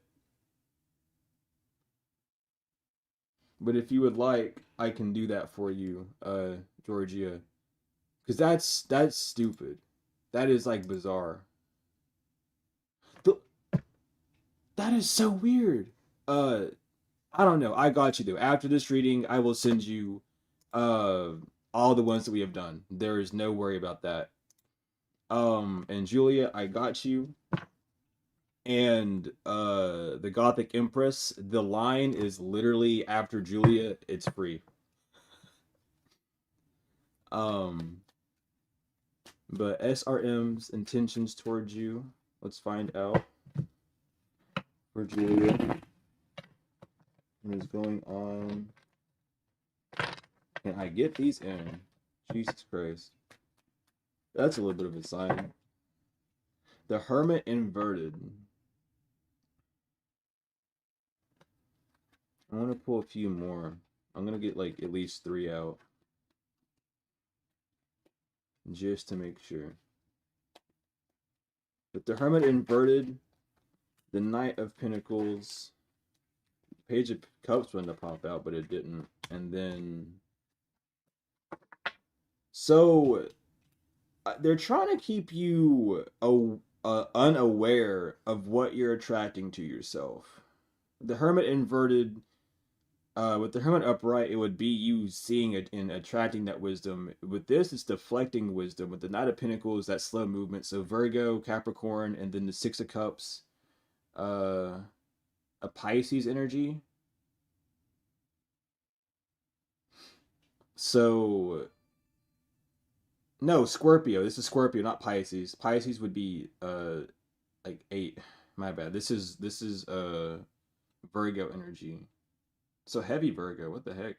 if you would like, I can do that for you, Georgia, because that's stupid. That is like bizarre. The, that is so weird. Uh, I don't know. I got you though. After this reading, I will send you uh all the ones that we have done. There is no worry about that. And Julia, I got you. And the Gothic Empress, the line is literally after Julia, it's free. Um but SRM's intentions towards you, let's find out for Julia. What is going on? Can I get these in? Jesus Christ. That's a little bit of a sign. The Hermit inverted. I want to pull a few more. I'm going to get like at least 3 out. Just to make sure. But the Hermit inverted. The Knight of Pentacles. Page of Cups wanted to pop out, but it didn't. And then... So... they're trying to keep you unaware of what you're attracting to yourself. The Hermit inverted, with the Hermit upright, it would be you seeing it and attracting that wisdom. With this, it's deflecting wisdom. With the Knight of Pentacles, that slow movement. So Virgo, Capricorn, and then the Six of Cups, a Pisces energy. So... No, Scorpio. This is Scorpio, not Pisces. Pisces would be like 8. My bad. This is Virgo energy. So heavy Virgo. What the heck?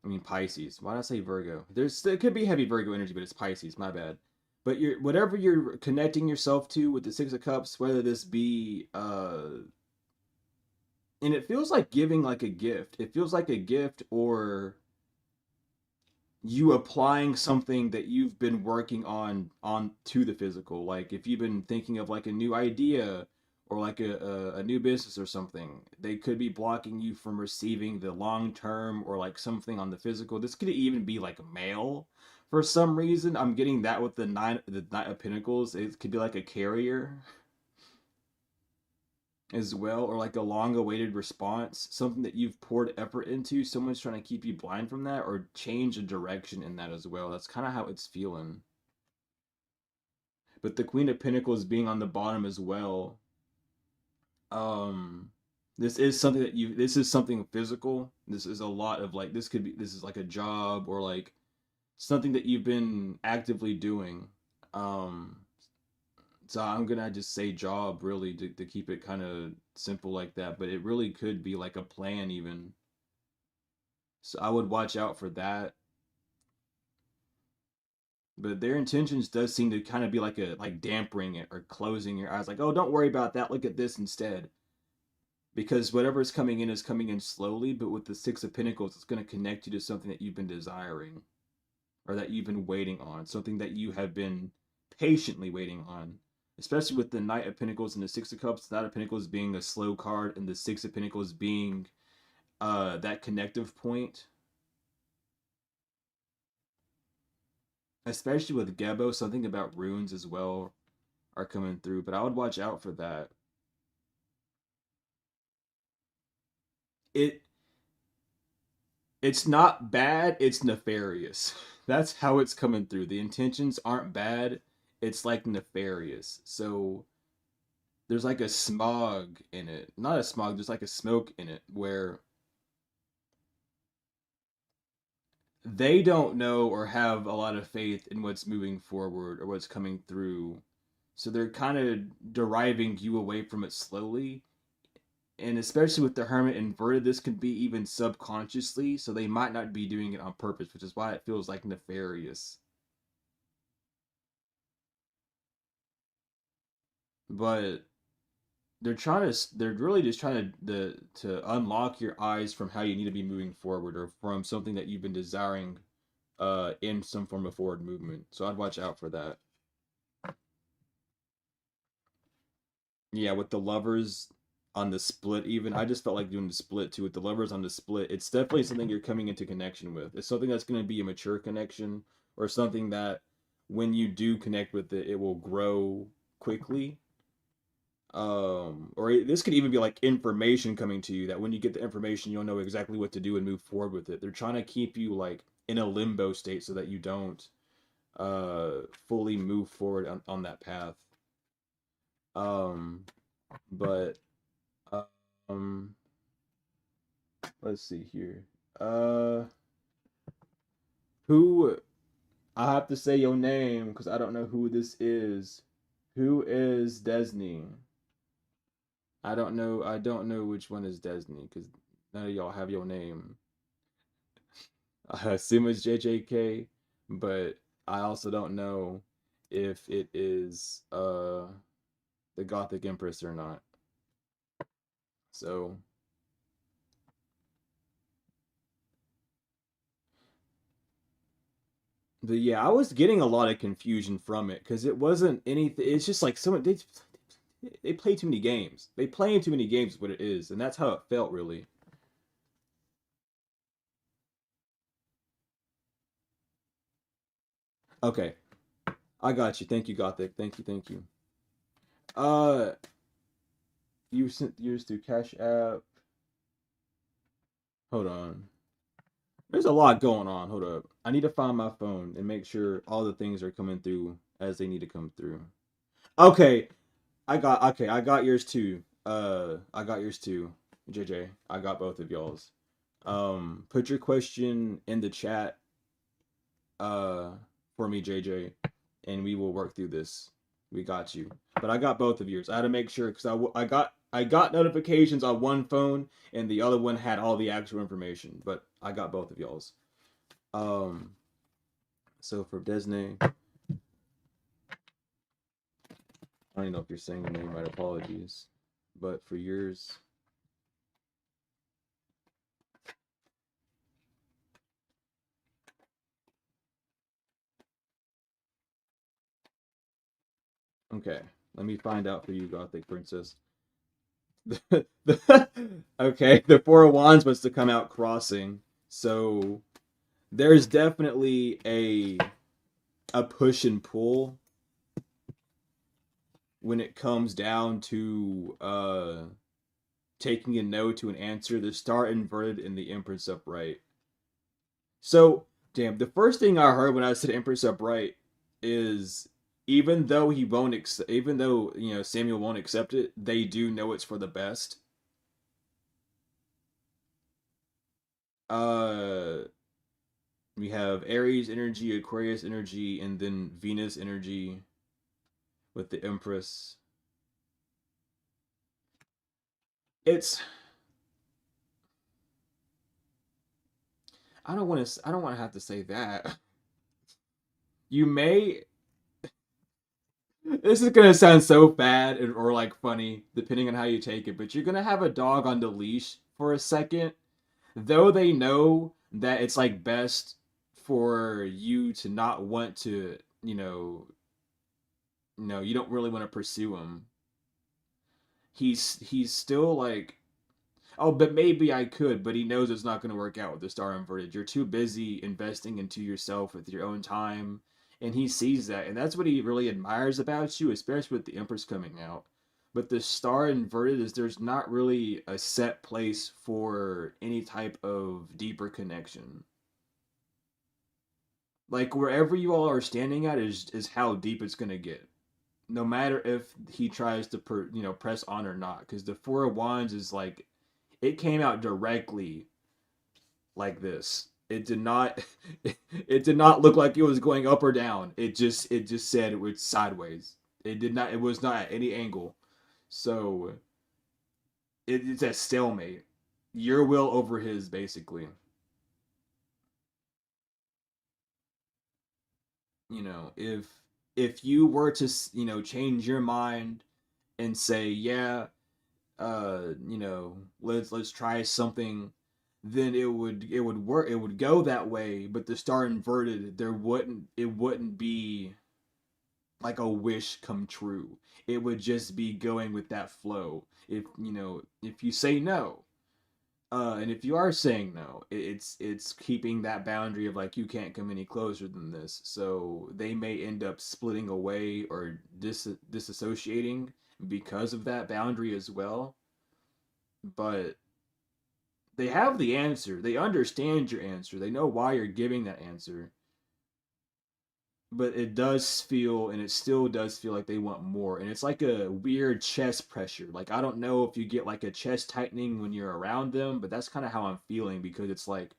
I mean Pisces. Why did I say Virgo? It could be heavy Virgo energy, but it's Pisces. My bad. But whatever you're connecting yourself to with the Six of Cups, whether this be and it feels like giving like a gift. It feels like a gift, or you applying something that you've been working on to the physical. Like if you've been thinking of like a new idea or like a new business or something, they could be blocking you from receiving the long term or like something on the physical. This could even be like mail for some reason. I'm getting that with the Knight of Pentacles. It could be like a carrier as well, or like a long awaited response, something that you've poured effort into. Someone's trying to keep you blind from that or change a direction in that as well. That's kind of how it's feeling. But the Queen of Pentacles being on the bottom as well, this is something that this is something physical. This is a lot of like, this is like a job or like something that you've been actively doing. um So I'm gonna just say job, really, to keep it kind of simple like that. But it really could be like a plan even. So I would watch out for that. But their intentions does seem to kind of be like dampening it or closing your eyes. Like, oh, don't worry about that. Look at this instead. Because whatever is coming in slowly. But with the Six of Pentacles, it's gonna connect you to something that you've been desiring, or that you've been waiting on. Something that you have been patiently waiting on. Especially with the Knight of Pentacles and the Six of Cups, the Knight of Pentacles being a slow card, and the Six of Pentacles being that connective point. Especially with Gebo, something about runes as well are coming through, but I would watch out for that. It it's not bad, it's nefarious. That's how it's coming through. The intentions aren't bad, it's like nefarious. So there's like a smog in it. Not a smog, there's like a smoke in it where they don't know or have a lot of faith in what's moving forward or what's coming through. So they're kind of deriving you away from it slowly. And especially with the Hermit inverted, this could be even subconsciously, so they might not be doing it on purpose, which is why it feels like nefarious. But they're really just trying to unlock your eyes from how you need to be moving forward, or from something that you've been desiring in some form of forward movement. So I'd watch out for that. Yeah, with the lovers on the split, even I just felt like doing the split too. With the lovers on the split, it's definitely something you're coming into connection with. It's something that's going to be a mature connection, or something that when you do connect with it, it will grow quickly. Or this could even be like information coming to you that when you get the information, you'll know exactly what to do and move forward with it. They're trying to keep you like in a limbo state so that you don't fully move forward on that path. Um, but um, let's see here. Uh, who I have to say your name because I don't know who this is. Who is Desney? I don't know. I don't know which one is Desney because none of y'all have your name. I assume it's JJK, but I also don't know if it is the Gothic Empress or not. So, but yeah, I was getting a lot of confusion from it because it wasn't anything. It's just like someone they play too many games. They play too many games. Is what it is, and that's how it felt really. Okay, I got you. Thank you, Gothic. Thank you. Thank you. Uh, you sent yours through Cash App. Hold on. There's a lot going on. Hold up. I need to find my phone and make sure all the things are coming through as they need to come through. Okay, I got yours too. I got yours too, JJ. I got both of y'all's. Put your question in the chat uh for me, JJ, and we will work through this. We got you. But I got both of yours. I had to make sure because I got notifications on one phone and the other one had all the actual information. But I got both of y'all's. Um, so for Desne, I don't even know if you're saying the name right. Apologies. But for yours, okay. Let me find out for you, Gothic Princess. Okay, the Four of Wands was to come out crossing, so there's definitely a push and pull when it comes down to taking a no to an answer. The star inverted and the Empress upright. So, damn, the first thing I heard when I said Empress upright is even though he won't even though, Samuel won't accept it, they do know it's for the best. Uh we have Aries energy, Aquarius energy, and then Venus energy with the Empress. It's I don't want to have to say that. You may This is gonna sound so bad or like funny, depending on how you take it, but you're gonna have a dog on the leash for a second, though they know that it's like best for you to not want to, you don't really want to pursue him. He's still like, oh, but maybe I could, but he knows it's not going to work out with the star inverted. You're too busy investing into yourself with your own time, and he sees that, and that's what he really admires about you, especially with the Empress coming out. But the star inverted is there's not really a set place for any type of deeper connection. Like wherever you all are standing at is how deep it's going to get, no matter if he tries to press on or not, because the Four of Wands is like it came out directly like this. It did not it did not look like it was going up or down. It just said it was sideways. It was not at any angle. So it's a stalemate. Your will over his, basically. If you were to change your mind and say, yeah, let's try something, then it would work. It would go that way. But the star inverted, it wouldn't be like a wish come true. It would just be going with that flow. If you say no, and if you are saying no, it's keeping that boundary of like you can't come any closer than this. So they may end up splitting away or disassociating because of that boundary as well. But they have the answer. They understand your answer. They know why you're giving that answer. But it does feel, and it still does feel like they want more. And it's like a weird chest pressure. Like, I don't know if you get like a chest tightening when you're around them, but that's kind of how I'm feeling because it's like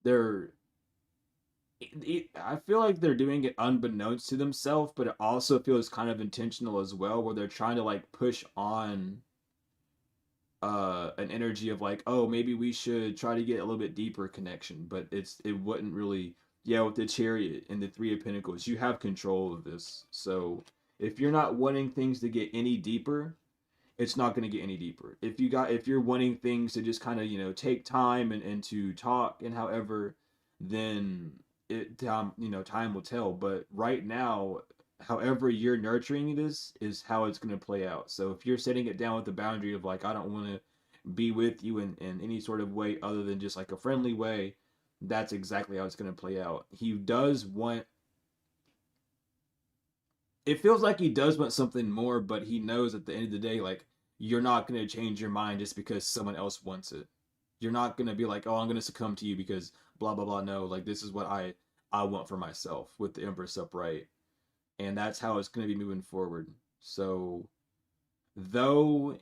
they're. I feel like they're doing it unbeknownst to themselves, but it also feels kind of intentional as well, where they're trying to like push on an energy of like, oh, maybe we should try to get a little bit deeper connection, but it wouldn't really. Yeah, with the chariot and the three of pentacles, you have control of this. So if you're not wanting things to get any deeper, it's not going to get any deeper. If you're wanting things to just kind of take time and to talk and however, then time will tell. But right now, however you're nurturing this is how it's going to play out. So if you're setting it down with the boundary of like, I don't want to be with you in any sort of way other than just like a friendly way, that's exactly how it's going to play out. He does want, it feels like he does want something more, but he knows at the end of the day, like, you're not going to change your mind just because someone else wants it. You're not going to be like, oh, I'm going to succumb to you because blah, blah, blah. No, like, this is what I want for myself with the Empress upright. And that's how it's going to be moving forward. So, though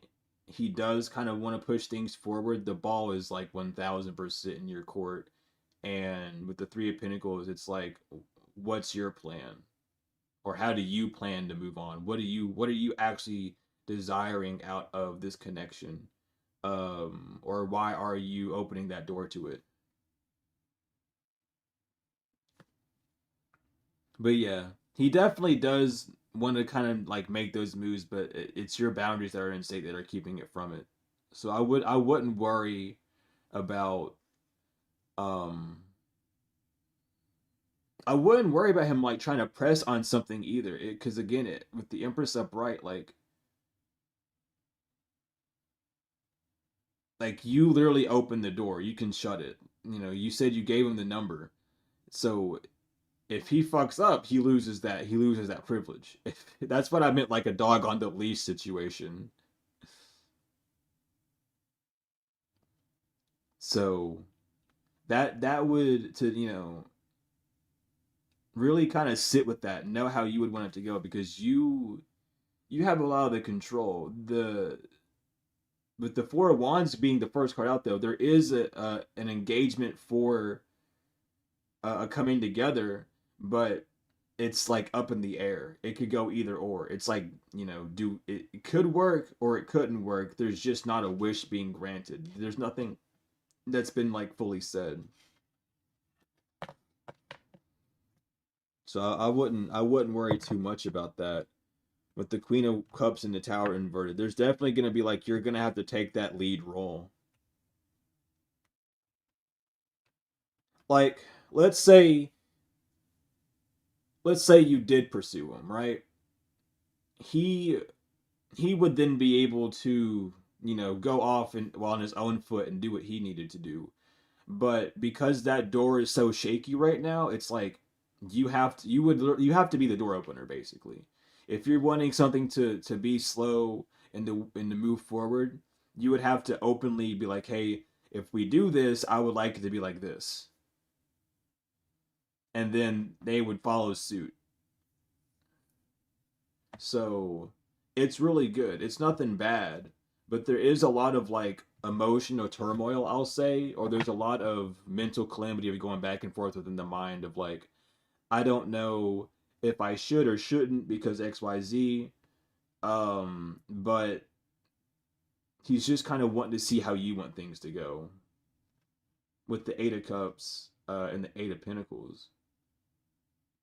he does kind of want to push things forward, the ball is like 1000% in your court. And with the Three of Pentacles, it's like, what's your plan? Or how do you plan to move on? What are you actually desiring out of this connection? Or why are you opening that door to it? But yeah, he definitely does want to kind of like make those moves, but it's your boundaries that are in stake that are keeping it from it. So I wouldn't worry about um I wouldn't worry about him like trying to press on something either. Because again, with the Empress upright, like you literally opened the door. You can shut it. You said you gave him the number. So if he fucks up, he loses that privilege. That's what I meant, like a dog on the leash situation. So that would to really kind of sit with that, know how you would want it to go because you have a lot of the control. The With the Four of Wands being the first card out, though, there is an engagement for a coming together, but it's like up in the air. It could go either or. It's like do it could work or it couldn't work. There's just not a wish being granted. There's nothing that's been like fully said. So I wouldn't worry too much about that. With the Queen of Cups and the Tower inverted, there's definitely gonna be like you're gonna have to take that lead role. Like let's say let's say you did pursue him, right? He he would then be able to go off and while on his own foot and do what he needed to do. But because that door is so shaky right now, it's like you have to be the door opener basically. If you're wanting something to be slow and to move forward, you would have to openly be like, hey, if we do this, I would like it to be like this, and then they would follow suit. So it's really good. It's nothing bad, but there is a lot of like emotional turmoil, I'll say, or there's a lot of mental calamity of going back and forth within the mind of like, I don't know if I should or shouldn't because XYZ. But He's just kind of wanting to see how you want things to go with the Eight of Cups and the Eight of Pentacles.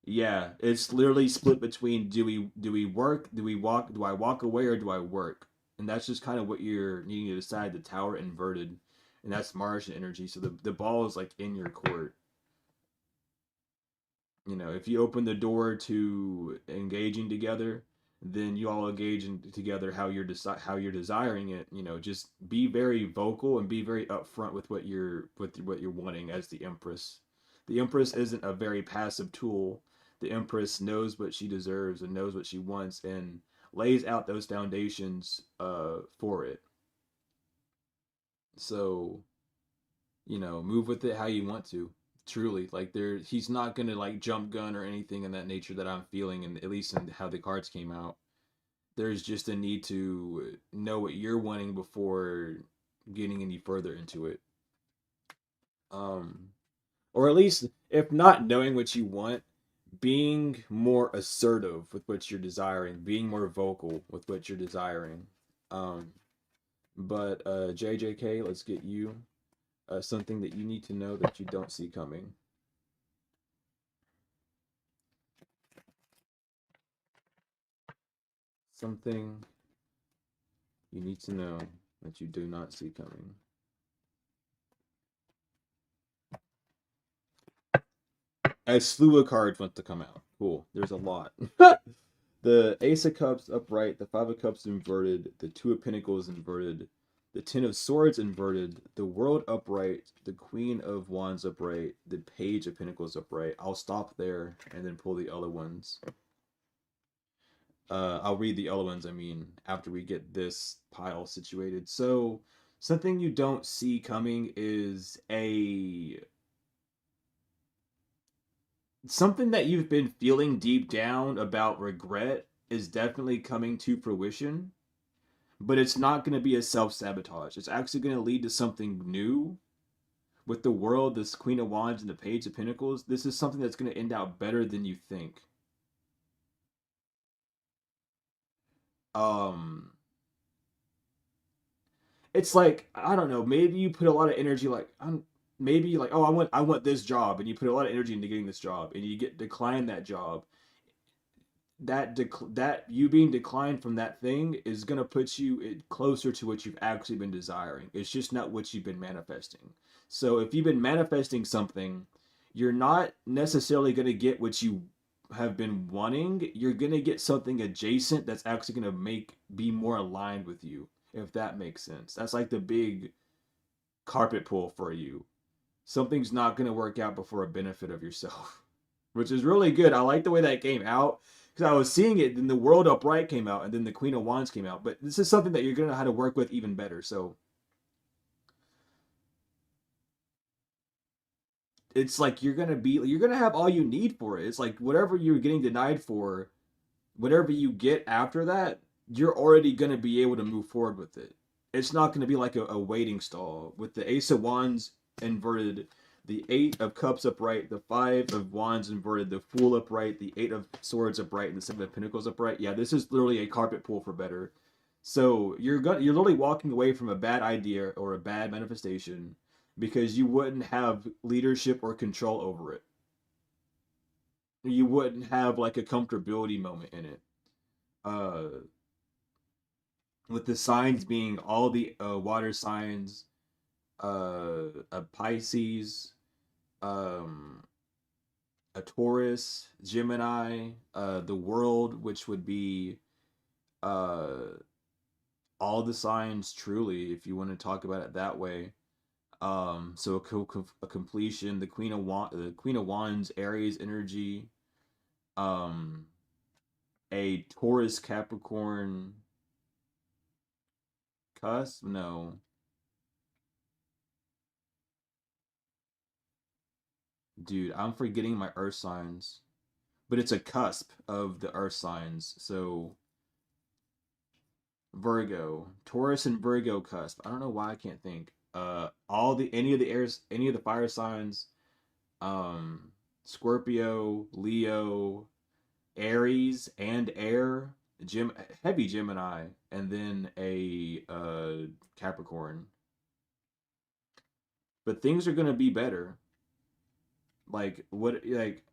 Yeah, it's literally split between do we work, do we walk, do I walk away or do I work? And that's just kind of what you're needing to decide. The Tower inverted, and that's Martian energy. So the ball is like in your court. You know, if you open the door to engaging together, then you all engage together how you're desiring it. You know, just be very vocal and be very upfront with what you're wanting as the Empress. The Empress isn't a very passive tool. The Empress knows what she deserves and knows what she wants and lays out those foundations for it. So, you know, move with it how you want to. Truly, like he's not gonna like jump gun or anything in that nature that I'm feeling, and at least in how the cards came out. There's just a need to know what you're wanting before getting any further into it. Um, or at least, if not knowing what you want, being more assertive with what you're desiring, being more vocal with what you're desiring. Um, but JJK, let's get you something that you need to know that you don't see coming. Something you need to know that you do not see coming. A slew of cards want to come out. Cool. There's a lot. The Ace of Cups upright, the Five of Cups inverted, the Two of Pentacles inverted, the Ten of Swords inverted, the World upright, the Queen of Wands upright, the Page of Pentacles upright. I'll stop there and then pull the other ones. I'll read the other ones, I mean, after we get this pile situated. So, something you don't see coming is something that you've been feeling deep down about regret is definitely coming to fruition, but it's not going to be a self-sabotage. It's actually going to lead to something new. With the World, this Queen of Wands, and the Page of Pentacles, this is something that's going to end out better than you think. Um, it's like, I don't know, maybe you put a lot of energy, like maybe like, oh, I want this job, and you put a lot of energy into getting this job, and you get declined that job. That you being declined from that thing is gonna put you closer to what you've actually been desiring. It's just not what you've been manifesting. So if you've been manifesting something, you're not necessarily gonna get what you have been wanting. You're gonna get something adjacent that's actually gonna be more aligned with you, if that makes sense. That's like the big carpet pull for you. Something's not gonna work out before a benefit of yourself. Which is really good. I like the way that came out because I was seeing it. Then the World Upright came out, and then the Queen of Wands came out. But this is something that you're gonna know how to work with even better. So it's like you're gonna have all you need for it. It's like whatever you're getting denied for, whatever you get after that, you're already gonna be able to move forward with it. It's not gonna be like a waiting stall with the Ace of Wands inverted, the Eight of Cups upright, the Five of Wands inverted, the Fool upright, the Eight of Swords upright, and the Seven of Pentacles upright. Yeah, this is literally a carpet pull for better. So you're literally walking away from a bad idea or a bad manifestation because you wouldn't have leadership or control over it. You wouldn't have like a comfortability moment in it. Uh, with the signs being all the water signs, a Pisces, um, a Taurus, Gemini, the World, which would be uh, all the signs truly, if you want to talk about it that way. So a completion, the Queen of Wands, Aries energy, um, a Taurus Capricorn cusp. No, dude, I'm forgetting my Earth signs, but it's a cusp of the Earth signs. So Virgo, Taurus, and Virgo cusp. I don't know why I can't think. All the any of the airs, any of the fire signs, um, Scorpio, Leo, Aries, and Air. Gem heavy Gemini, and then a Capricorn. But things are gonna be better. Like what like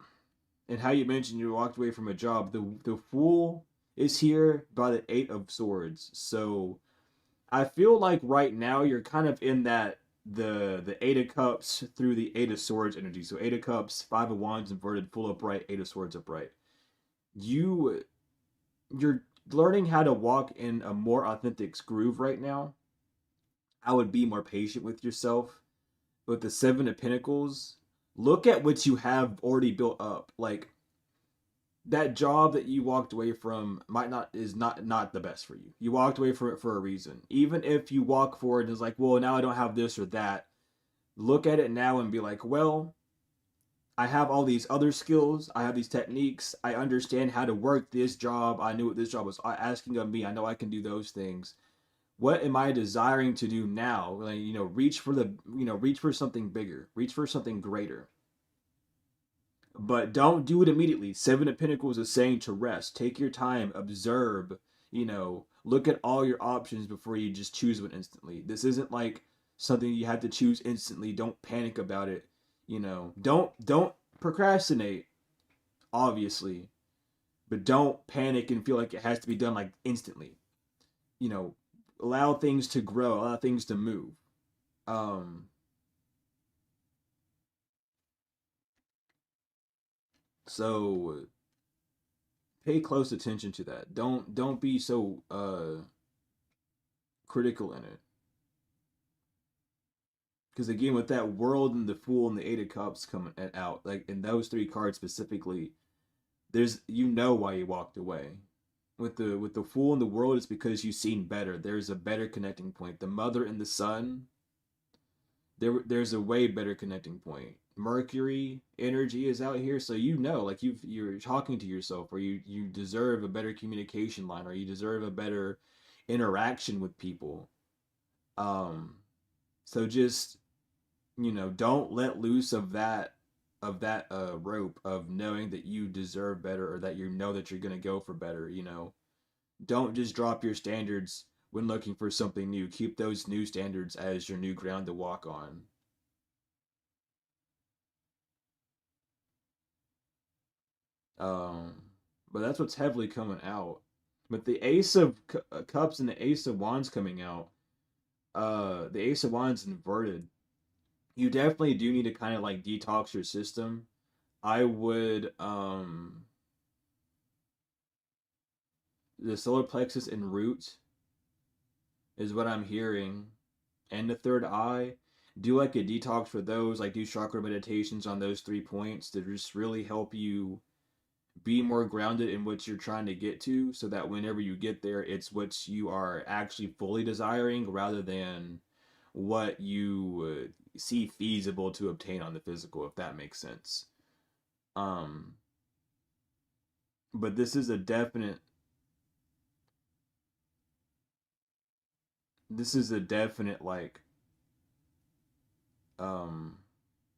and how you mentioned you walked away from a job. The Fool is here by the Eight of Swords. So I feel like right now you're kind of in that the Eight of Cups through the Eight of Swords energy. So Eight of Cups, Five of Wands inverted, full upright, Eight of Swords upright. You you're learning how to walk in a more authentic groove right now. I would be more patient with yourself. With the Seven of Pentacles, look at what you have already built up. Like that job that you walked away from might not is not the best for you. You walked away from it for a reason. Even if you walk forward and it's like, well, now I don't have this or that. Look at it now and be like, well, I have all these other skills. I have these techniques. I understand how to work this job. I knew what this job was asking of me. I know I can do those things. What am I desiring to do now? Like, reach for something bigger, reach for something greater. But don't do it immediately. Seven of Pentacles is saying to rest. Take your time, observe, look at all your options before you just choose one instantly. This isn't like something you have to choose instantly. Don't panic about it. Don't procrastinate, obviously, but don't panic and feel like it has to be done like instantly. You know, allow things to grow, allow things to move. Um so pay close attention to that. Don't be so critical in it. Because again, with that World and the Fool and the Eight of Cups coming out, like in those three cards specifically, there's why you walked away. With the Fool and the World, it's because you've seen better. There's a better connecting point. The Mother and the Sun, there's a way better connecting point. Mercury energy is out here, so like you're talking to yourself, or you deserve a better communication line, or you deserve a better interaction with people. Um, so just don't let loose of that rope of knowing that you deserve better, or that that you're gonna go for better. Don't just drop your standards when looking for something new. Keep those new standards as your new ground to walk on. Um, but that's what's heavily coming out. With the Ace of Cups and the Ace of Wands coming out, the Ace of Wands inverted. You definitely do need to kind of like detox your system. I would the solar plexus and root is what I'm hearing, and the third eye. Do like a detox for those, like do chakra meditations on those 3 points to just really help you be more grounded in what you're trying to get to, so that whenever you get there, it's what you are actually fully desiring rather than what you see feasible to obtain on the physical, if that makes sense. Um, but this is a definite like um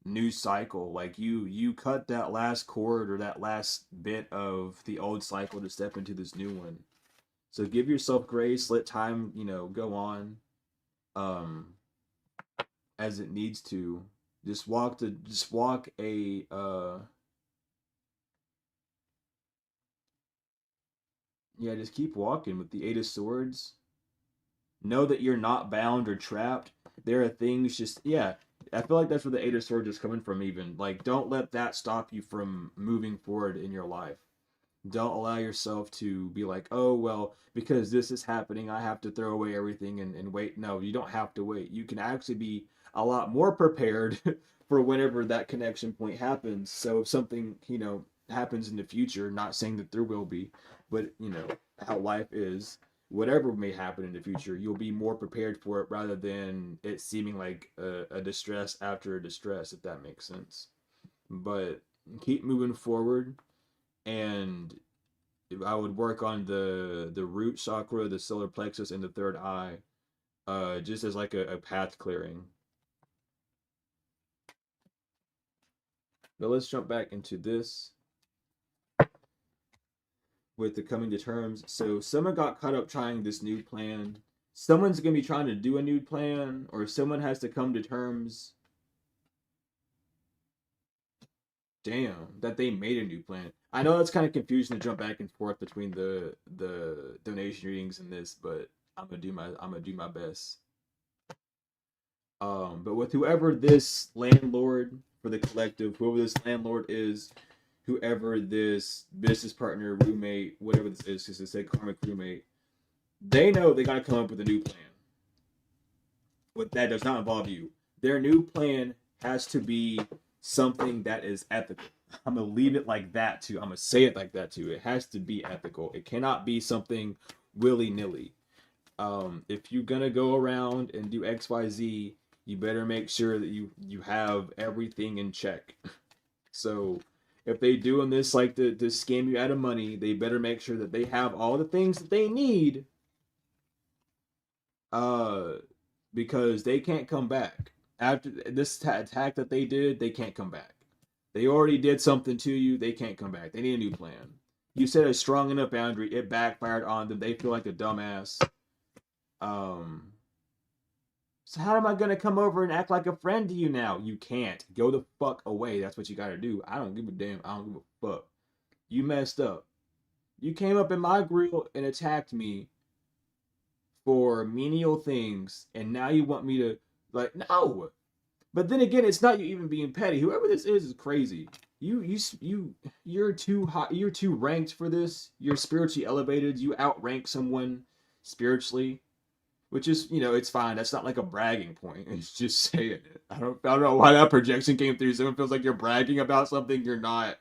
new cycle. Like you cut that last cord or that last bit of the old cycle to step into this new one. So give yourself grace, let time, go on um as it needs to. Just walk a yeah, just keep walking with the 8 of Swords. Know that you're not bound or trapped. There are things just yeah. I feel like that's where the 8 of Swords is coming from. Even like, don't let that stop you from moving forward in your life. Don't allow yourself to be like, oh well, because this is happening, I have to throw away everything and wait. No, you don't have to wait. You can actually be a lot more prepared for whenever that connection point happens. So if something happens in the future, not saying that there will be, but how life is, whatever may happen in the future, you'll be more prepared for it rather than it seeming like a distress after a distress, if that makes sense. But keep moving forward, and I would work on the root chakra, the solar plexus, and the third eye, just as like a path clearing. But let's jump back into this. with the coming to terms. So someone got caught up trying this new plan. Someone's gonna be trying to do a new plan, or someone has to come to terms. Damn, that they made a new plan. I know it's kind of confusing to jump back and forth between the donation readings and this, but I'm gonna do my best. But with whoever this landlord for the collective, whoever this landlord is, whoever this business partner, roommate, whatever this is, because it said karmic roommate, they know they got to come up with a new plan. What that does not involve you. Their new plan has to be something that is ethical. I'm gonna leave it like that too. I'm gonna say it like that too. It has to be ethical. It cannot be something willy nilly. If you're gonna go around and do XYZ, you better make sure that you have everything in check. So if they doing this like to scam you out of money, they better make sure that they have all the things that they need. Because they can't come back after this attack that they did. They can't come back. They already did something to you. They can't come back. They need a new plan. You set a strong enough boundary. It backfired on them. They feel like a dumbass. So how am I gonna come over and act like a friend to you now? You can't. Go the fuck away. That's what you gotta do. I don't give a damn. I don't give a fuck. You messed up. You came up in my grill and attacked me for menial things, and now you want me to like no. But then again, it's not you even being petty. Whoever this is crazy. You're too high. You're too ranked for this. You're spiritually elevated. You outrank someone spiritually, which is it's fine. That's not like a bragging point. It's just saying it. I don't know why that projection came through. Someone feels like you're bragging about something you're not.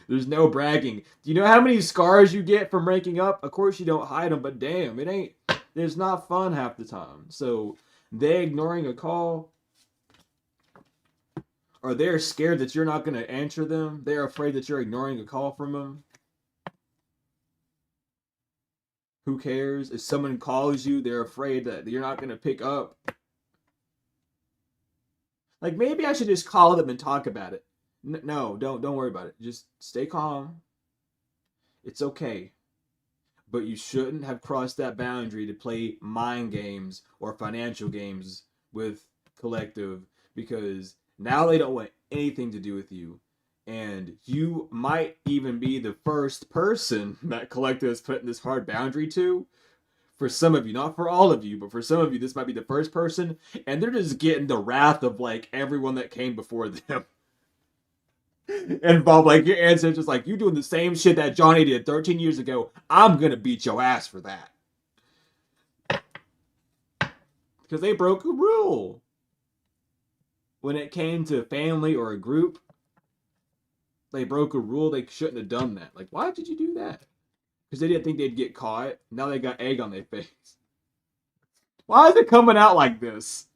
There's no bragging. Do you know how many scars you get from ranking up? Of course you don't hide them, but damn, it ain't. It's not fun half the time. So they ignoring a call, or they're scared that you're not going to answer them. They're afraid that you're ignoring a call from them. Who cares? If someone calls you, they're afraid that you're not going to pick up. Like maybe I should just call them and talk about it. No, don't worry about it. Just stay calm. It's okay. But you shouldn't have crossed that boundary to play mind games or financial games with collective, because now they don't want anything to do with you. And you might even be the first person that collective is putting this hard boundary to. For some of you, not for all of you, but for some of you, this might be the first person, and they're just getting the wrath of like everyone that came before them. And Bob, like your answer is just like, you doing the same shit that Johnny did 13 years ago. I'm gonna beat your ass for that. Because they broke a rule. When it came to family or a group, they broke a rule. They shouldn't have done that. Like, why did you do that? Because they didn't think they'd get caught. Now they got egg on their face. Why is it coming out like this?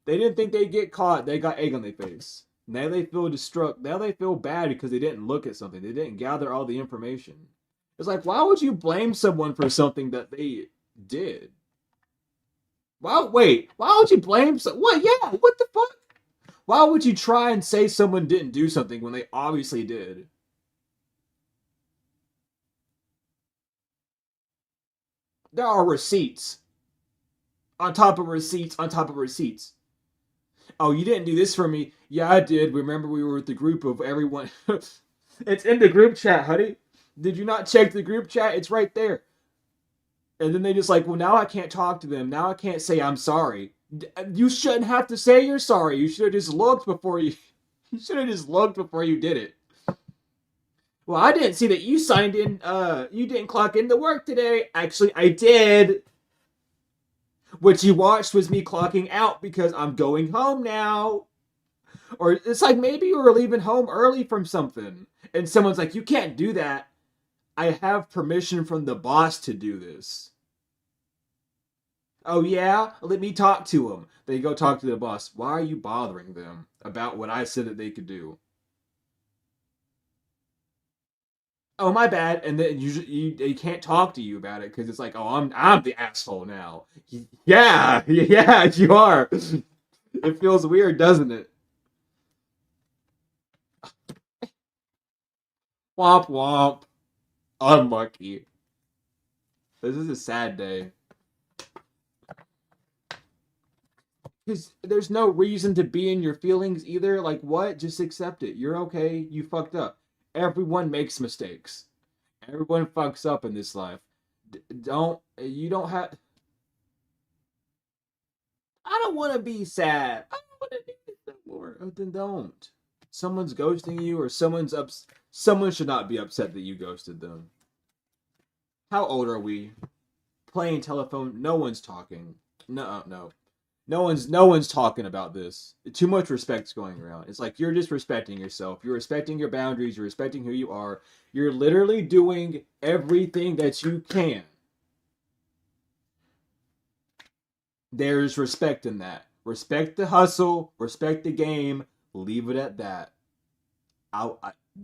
They didn't think they'd get caught. They got egg on their face. Now they feel destruct. Now they feel bad because they didn't look at something. They didn't gather all the information. It's like, why would you blame someone for something that they did? Why would you blame someone? What? Yeah, what the fuck? Why would you try and say someone didn't do something when they obviously did? There are receipts. On top of receipts, on top of receipts. Oh, you didn't do this for me. Yeah, I did. Remember, we were with the group of everyone. It's in the group chat, honey. Did you not check the group chat? It's right there. And then they just like, well, now I can't talk to them. Now I can't say I'm sorry. You shouldn't have to say you're sorry. You should have just looked before you. You should have just looked before you did it. Well, I didn't see that you signed in. You didn't clock into work today. Actually, I did. What you watched was me clocking out because I'm going home now. Or it's like maybe you were leaving home early from something, and someone's like, you can't do that. I have permission from the boss to do this. Oh yeah? Let me talk to him. They go talk to the boss. Why are you bothering them about what I said that they could do? Oh, my bad. And then they can't talk to you about it because it's like, oh, I'm the asshole now. Yeah, yeah, you are. It feels weird, doesn't it? Womp womp. Unlucky. This is a sad day. Because there's no reason to be in your feelings either. Like, what? Just accept it. You're okay. You fucked up. Everyone makes mistakes. Everyone fucks up in this life. You don't have. I don't want to be sad. I don't want to do this no more. Oh, then don't. Someone's ghosting you, or someone should not be upset that you ghosted them. How old are we? Playing telephone. No one's talking. No. No one's talking about this. Too much respect's going around. It's like you're just respecting yourself. You're respecting your boundaries. You're respecting who you are. You're literally doing everything that you can. There's respect in that. Respect the hustle. Respect the game. Leave it at that. I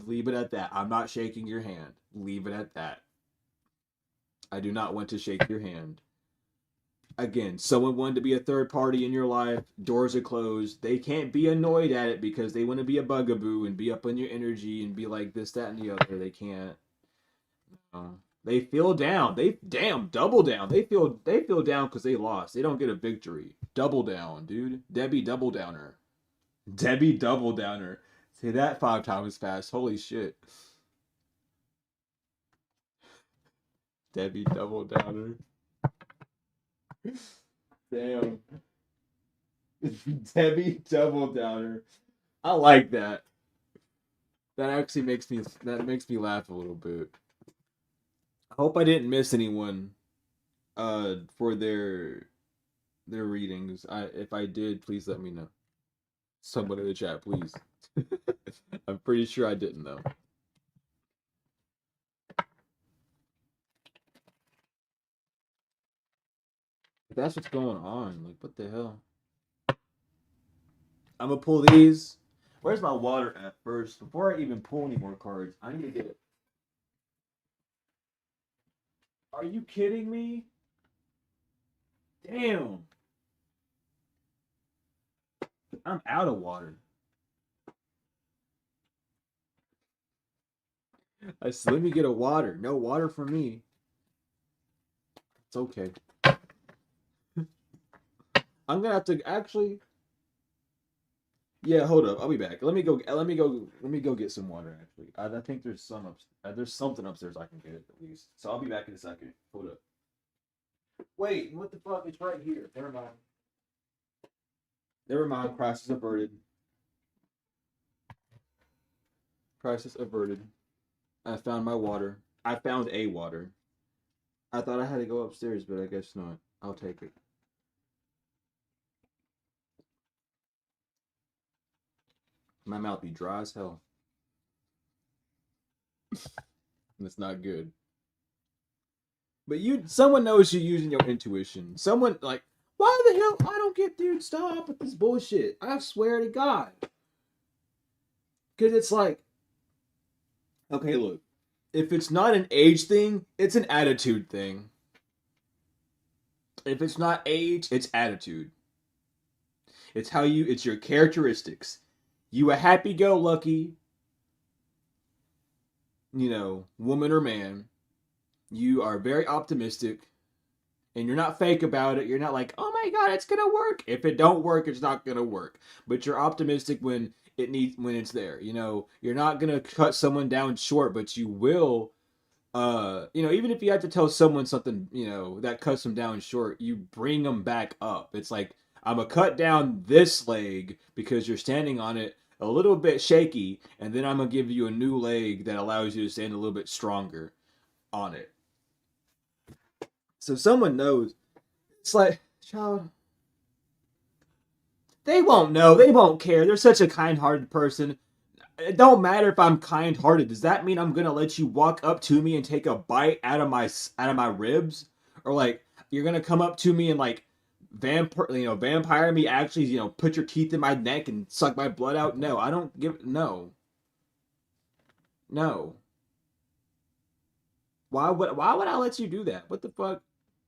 leave it at that. I'm not shaking your hand. Leave it at that. I do not want to shake your hand. Again, someone wanted to be a third party in your life, doors are closed. They can't be annoyed at it because they want to be a bugaboo and be up on your energy and be like this, that, and the other. They can't. They feel down. They double down. They feel down because they lost. They don't get a victory. Double down, dude. Debbie double downer. Debbie double downer. Say that 5 times fast. Holy shit. Debbie double downer. Damn. Debbie double downer. I like that. That actually makes me laugh a little bit. I hope I didn't miss anyone for their readings. If I did, please let me know. Someone in the chat, please. I'm pretty sure I didn't though. If that's what's going on, like what the hell? I'm gonna pull these. Where's my water at first? Before I even pull any more cards, I need to get it. Are you kidding me? Damn. I'm out of water. I said, let me get a water. No water for me. It's okay. I'm gonna have to actually. Yeah, hold up. I'll be back. Let me go get some water. Actually, I think there's there's something upstairs I can get at least. So I'll be back in a second. Hold up. Wait, what the fuck? It's right here. Never mind. Never mind. Crisis averted. Crisis averted. I found my water. I found a water. I thought I had to go upstairs, but I guess not. I'll take it. My mouth be dry as hell. That's not good. But someone knows you're using your intuition. Someone like, why the hell? I don't get, dude. Stop with this bullshit. I swear to God. Because it's like, okay, look. If it's not an age thing, it's an attitude thing. If it's not age, it's attitude. It's your characteristics. You a happy-go-lucky, woman or man. You are very optimistic, and you're not fake about it. You're not like, oh my God, it's gonna work. If it don't work, it's not gonna work. But you're optimistic when it's there. You're not gonna cut someone down short, but you will. Even if you have to tell someone something, that cuts them down short, you bring them back up. It's like, I'm gonna cut down this leg because you're standing on it a little bit shaky, and then I'm gonna give you a new leg that allows you to stand a little bit stronger on it. So someone knows. It's like, child, they won't know. They won't care. They're such a kind-hearted person. It don't matter if I'm kind-hearted. Does that mean I'm gonna let you walk up to me and take a bite out of my ribs, or like you're gonna come up to me and like vampire me? Actually, put your teeth in my neck and suck my blood out? No, I don't give. No. Why would I let you do that? What the fuck?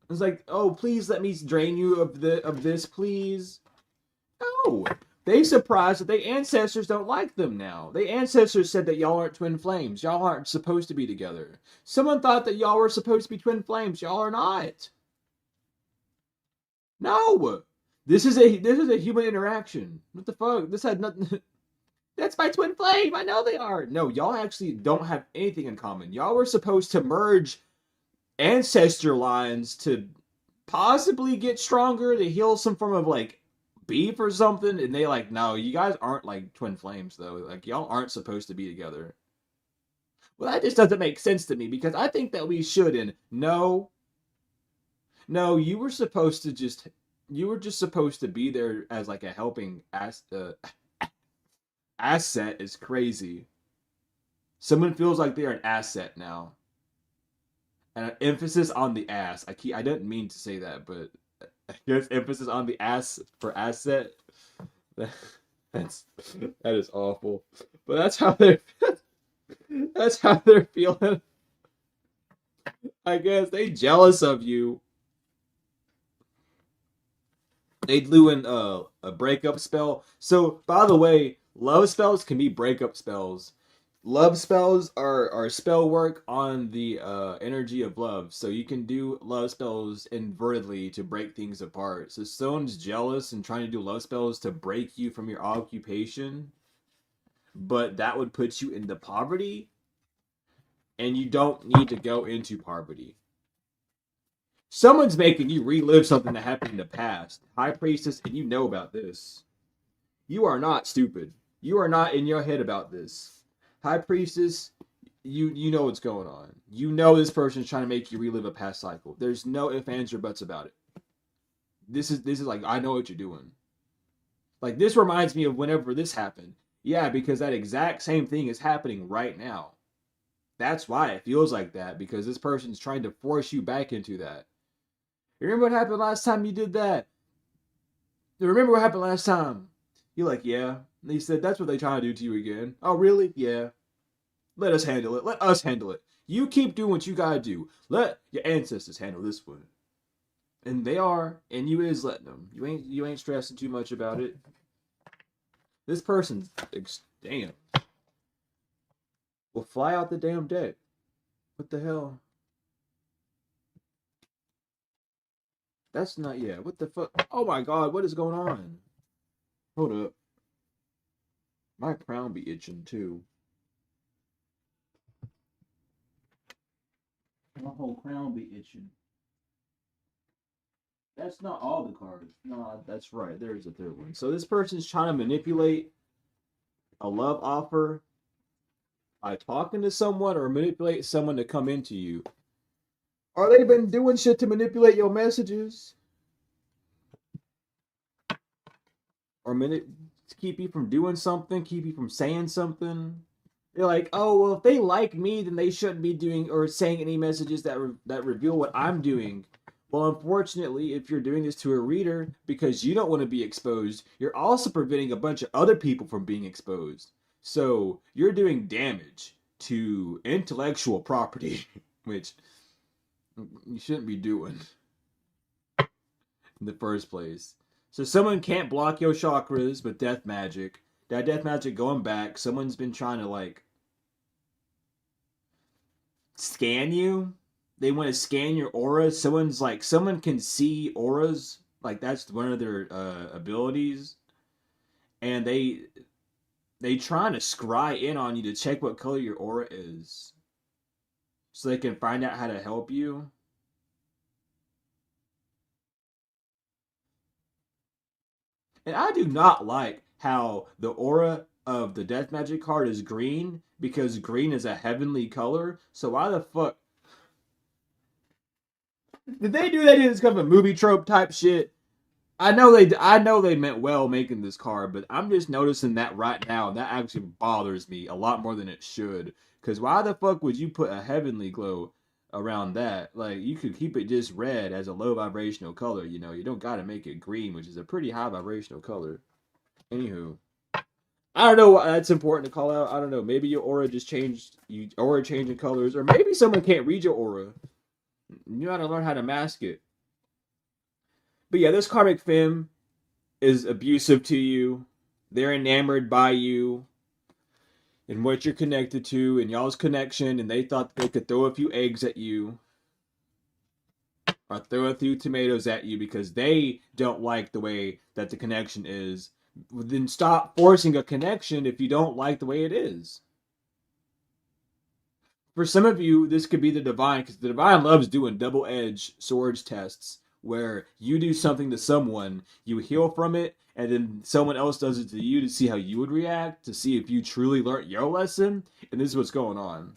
It's like, oh, please let me drain you of this, please. No. They surprised that their ancestors don't like them now. Their ancestors said that y'all aren't twin flames. Y'all aren't supposed to be together. Someone thought that y'all were supposed to be twin flames. Y'all are not. No. This is a human interaction. What the fuck? This had nothing. That's my twin flame. I know they are. No, y'all actually don't have anything in common. Y'all were supposed to merge ancestor lines to possibly get stronger, to heal some form of like beef or something, and they like, no, you guys aren't like twin flames though. Like y'all aren't supposed to be together. Well, that just doesn't make sense to me because I think that we should. And no, no, you were just supposed to be there as like a helping asset is crazy. Someone feels like they're an asset now. And an emphasis on the ass. I didn't mean to say that, but I guess emphasis on the ass for asset. That's that is awful. But that's how they're feeling. I guess they jealous of you. They blew in a breakup spell. So by the way, love spells can be breakup spells. Love spells are spell work on the energy of love. So you can do love spells invertedly to break things apart. So someone's jealous and trying to do love spells to break you from your occupation, but that would put you into poverty, and you don't need to go into poverty. Someone's making you relive something that happened in the past. High Priestess, and you know about this. You are not stupid. You are not in your head about this. High Priestess, you know what's going on. You know this person's trying to make you relive a past cycle. There's no ifs, ands, or buts about it. This is like, I know what you're doing. Like, this reminds me of whenever this happened. Yeah, because that exact same thing is happening right now. That's why it feels like that, because this person's trying to force you back into that. You remember what happened last time you did that? You remember what happened last time? You're like, yeah. And he said, that's what they try to do to you again. Oh, really? Yeah. Let us handle it. Let us handle it. You keep doing what you gotta do. Let your ancestors handle this one. And they are, and you is letting them. You ain't stressing too much about it. This person's damn. Well, fly out the damn deck. What the hell? That's not, yeah. What the fuck? Oh my god, what is going on? Hold up. My crown be itching too. My whole crown be itching. That's not all the cards. No, that's right. There's a third one. So this person's trying to manipulate a love offer by talking to someone or manipulate someone to come into you. Or they been doing shit to manipulate your messages? Or keep you from doing something, keep you from saying something? They're like, oh, well, if they like me, then they shouldn't be doing or saying any messages that reveal what I'm doing. Well, unfortunately, if you're doing this to a reader because you don't want to be exposed, you're also preventing a bunch of other people from being exposed. So you're doing damage to intellectual property, which you shouldn't be doing in the first place. So someone can't block your chakras with death magic. That death magic going back, someone's been trying to like scan you. They want to scan your aura. Someone can see auras. Like that's one of their abilities. And they trying to scry in on you to check what color your aura is. So they can find out how to help you. And I do not like how the aura of the death magic card is green because green is a heavenly color. So why the fuck did they do that in this kind of a movie trope type shit? I know they meant well making this card, but I'm just noticing that right now, and that actually bothers me a lot more than it should. Cause why the fuck would you put a heavenly glow around that? Like you could keep it just red as a low vibrational color, you know. You don't gotta make it green, which is a pretty high vibrational color. Anywho. I don't know why that's important to call out. I don't know. Maybe your aura just changed, you aura changing colors, or maybe someone can't read your aura. You gotta learn how to mask it. But yeah, this karmic femme is abusive to you. they're enamored by you and what you're connected to and y'all's connection, and they thought they could throw a few eggs at you or throw a few tomatoes at you because they don't like the way that the connection is. Then stop forcing a connection if you don't like the way it is. For some of you, this could be the divine, because the divine loves doing double-edged swords tests where you do something to someone, you heal from it, and then someone else does it to you to see how you would react, to see if you truly learned your lesson. And this is what's going on.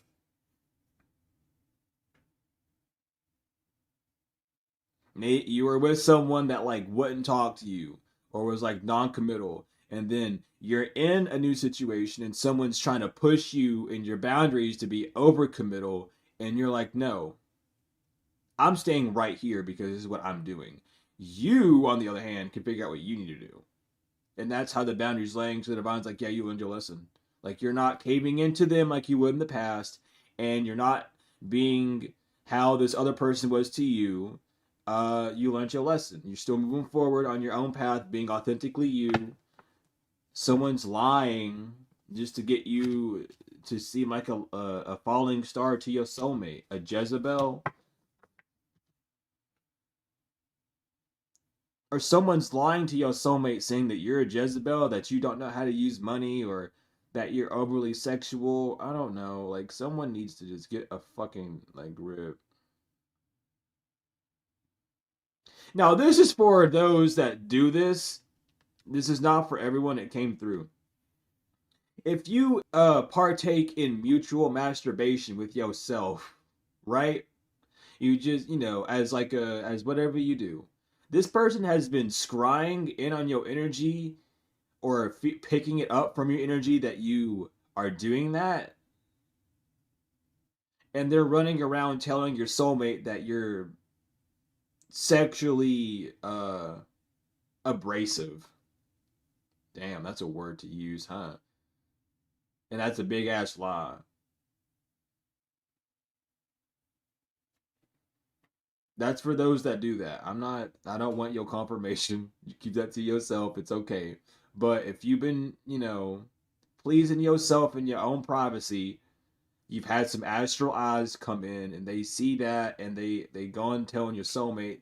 Nate, you were with someone that like wouldn't talk to you or was like non-committal, and then you're in a new situation and someone's trying to push you and your boundaries to be over-committal, and you're like, no, I'm staying right here because this is what I'm doing. You, on the other hand, can figure out what you need to do. And that's how the boundaries laying. So the divine's like, yeah, you learned your lesson. Like, you're not caving into them like you would in the past, and you're not being how this other person was to you. You learned your lesson. You're still moving forward on your own path, being authentically you. Someone's lying just to get you to seem like a falling star to your soulmate, a Jezebel, or someone's lying to your soulmate saying that you're a Jezebel, that you don't know how to use money, or that you're overly sexual. I don't know. Like, someone needs to just get a fucking like grip. Now, this is for those that do this. This is not for everyone that came through. If you partake in mutual masturbation with yourself, right? You just, as like as whatever you do. This person has been scrying in on your energy or picking it up from your energy that you are doing that, and they're running around telling your soulmate that you're sexually abrasive. Damn, that's a word to use, huh? And that's a big ass lie. That's for those that do that. I don't want your confirmation. You keep that to yourself. It's okay. But if you've been, pleasing yourself in your own privacy, you've had some astral eyes come in and they see that, and they go and telling your soulmate,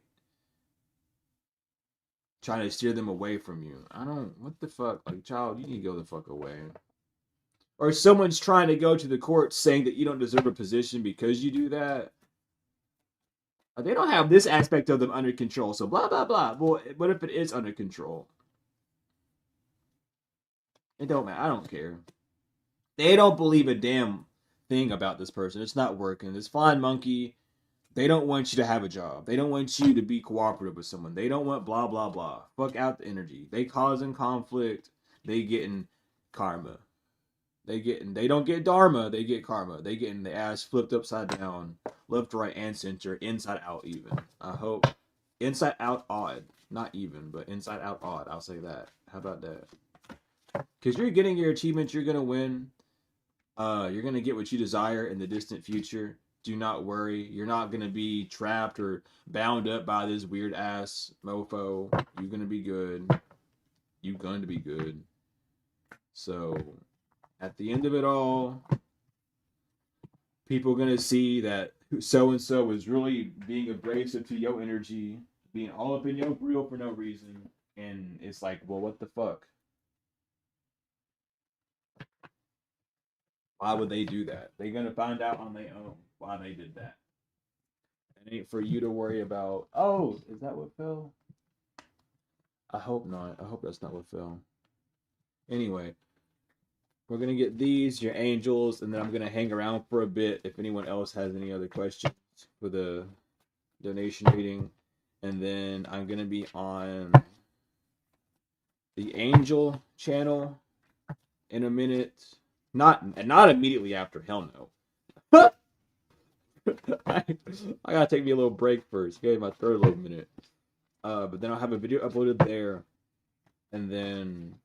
trying to steer them away from you. I don't, what the fuck? Like, child, you need to go the fuck away. Or someone's trying to go to the court saying that you don't deserve a position because you do that. They don't have this aspect of them under control. So blah blah blah. Well, what if it is under control? It don't matter. I don't care. They don't believe a damn thing about this person. It's not working. This flying monkey, they don't want you to have a job. They don't want you to be cooperative with someone. They don't want blah blah blah. Fuck out the energy. They causing conflict. They getting karma. They don't get dharma, they get karma. They getting the ass flipped upside down, left, right, and center, inside out even. I hope. Inside out odd. Not even, but inside out odd. I'll say that. How about that? Because you're getting your achievements, you're gonna win. You're gonna get what you desire in the distant future. Do not worry. You're not gonna be trapped or bound up by this weird ass mofo. You're gonna be good. You're going to be good. So at the end of it all, people are gonna see that so and so is really being abrasive to your energy, being all up in your grill for no reason, and it's like, well, what the fuck? Why would they do that? They're gonna find out on their own why they did that. It ain't for you to worry about. Oh, is that what fell? I hope not. I hope that's not what fell. Anyway, we're gonna get these, your angels, and then I'm gonna hang around for a bit if anyone else has any other questions for the donation reading, and then I'm gonna be on the angel channel in a minute. Not immediately after. Hell no. I gotta take me a little break first. Give my third little minute. But then I'll have a video uploaded there, and then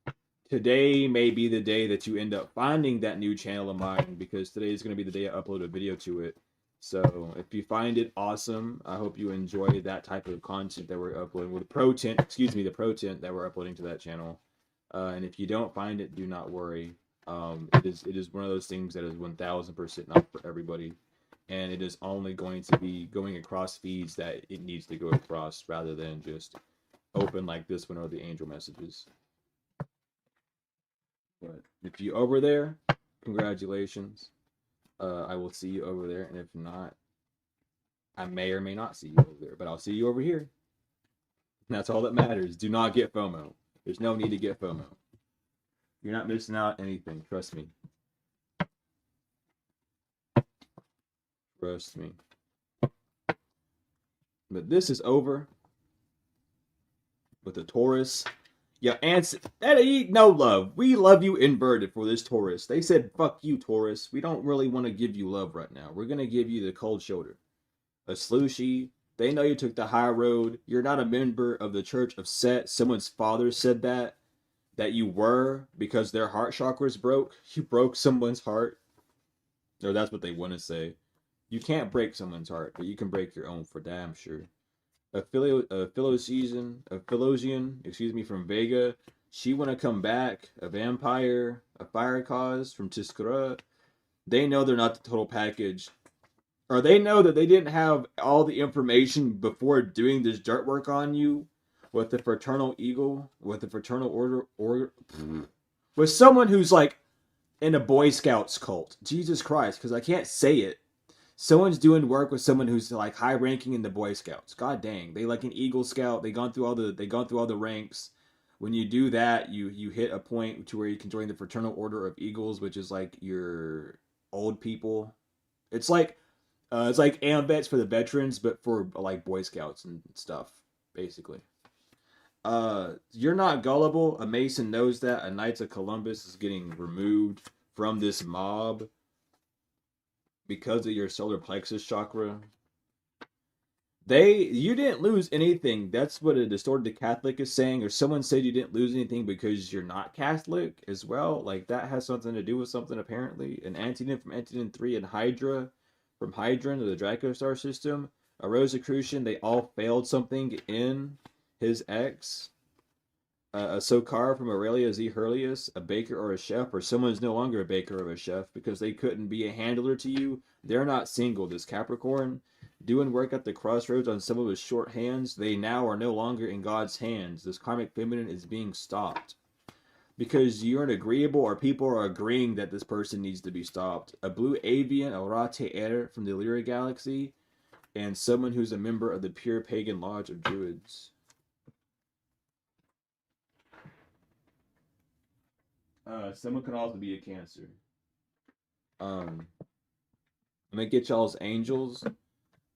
today may be the day that you end up finding that new channel of mine, because today is going to be the day I upload a video to it. So if you find it awesome, I hope you enjoy that type of content that we're uploading. With the pro tent that we're uploading to that channel. And if you don't find it, do not worry. It is one of those things that is 1000% not for everybody, and it is only going to be going across feeds that it needs to go across, rather than just open like this one or the angel messages. But if you over there, congratulations. I will see you over there, and if not, I may or may not see you over there, but I'll see you over here. And that's all that matters. Do not get FOMO. There's no need to get FOMO. You're not missing out anything. Trust me. Trust me. But this is over with the Taurus. Yeah, and that ain't no love. We love you inverted for this Taurus. They said, fuck you, Taurus. We don't really want to give you love right now. We're going to give you the cold shoulder. A slushy. They know you took the high road. You're not a member of the Church of Set. Someone's father said that you were, because their heart chakras broke. You broke someone's heart. Or that's what they want to say. You can't break someone's heart, but you can break your own for damn sure. A Philosian, excuse me, from Vega. She want to come back. A vampire, a fire cause from Tiskura. They know they're not the total package. Or they know that they didn't have all the information before doing this dirt work on you with the fraternal eagle, with the fraternal order, or with someone who's like in a Boy Scouts cult. Jesus Christ, because I can't say it. Someone's doing work with someone who's like high ranking in the Boy Scouts. God dang, they like an Eagle Scout. They gone through all the ranks. When you do that, you hit a point to where you can join the Fraternal Order of Eagles, which is like your old people. It's like AMVETS for the veterans, but for like Boy Scouts and stuff, basically. You're not gullible. A Mason knows that. A Knights of Columbus is getting removed from this mob because of your solar plexus chakra. You didn't lose anything. That's what a distorted Catholic is saying. Or someone said you didn't lose anything because you're not Catholic as well. Like that has something to do with something apparently. An antonym from Antonym 3 and Hydra from Hydron to the Draco Star system. A Rosicrucian, they all failed something in his ex. A Sokar from Aurelia Z. Hurlius, a baker or a chef, or someone's no longer a baker or a chef because they couldn't be a handler to you. They're not single, this Capricorn. Doing work at the crossroads on some of his short hands, they now are no longer in God's hands. This karmic feminine is being stopped. Because you're an agreeable, or people are agreeing that this person needs to be stopped. A blue avian, a Rate Air from the Lyra Galaxy, and someone who's a member of the Pure Pagan Lodge of Druids. Someone could also be a Cancer. I'm gonna get y'all's angels,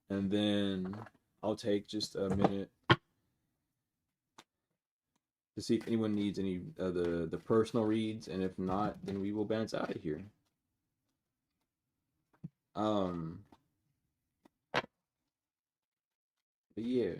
and then I'll take just a minute to see if anyone needs any of the personal reads, and if not, then we will bounce out of here. But yeah.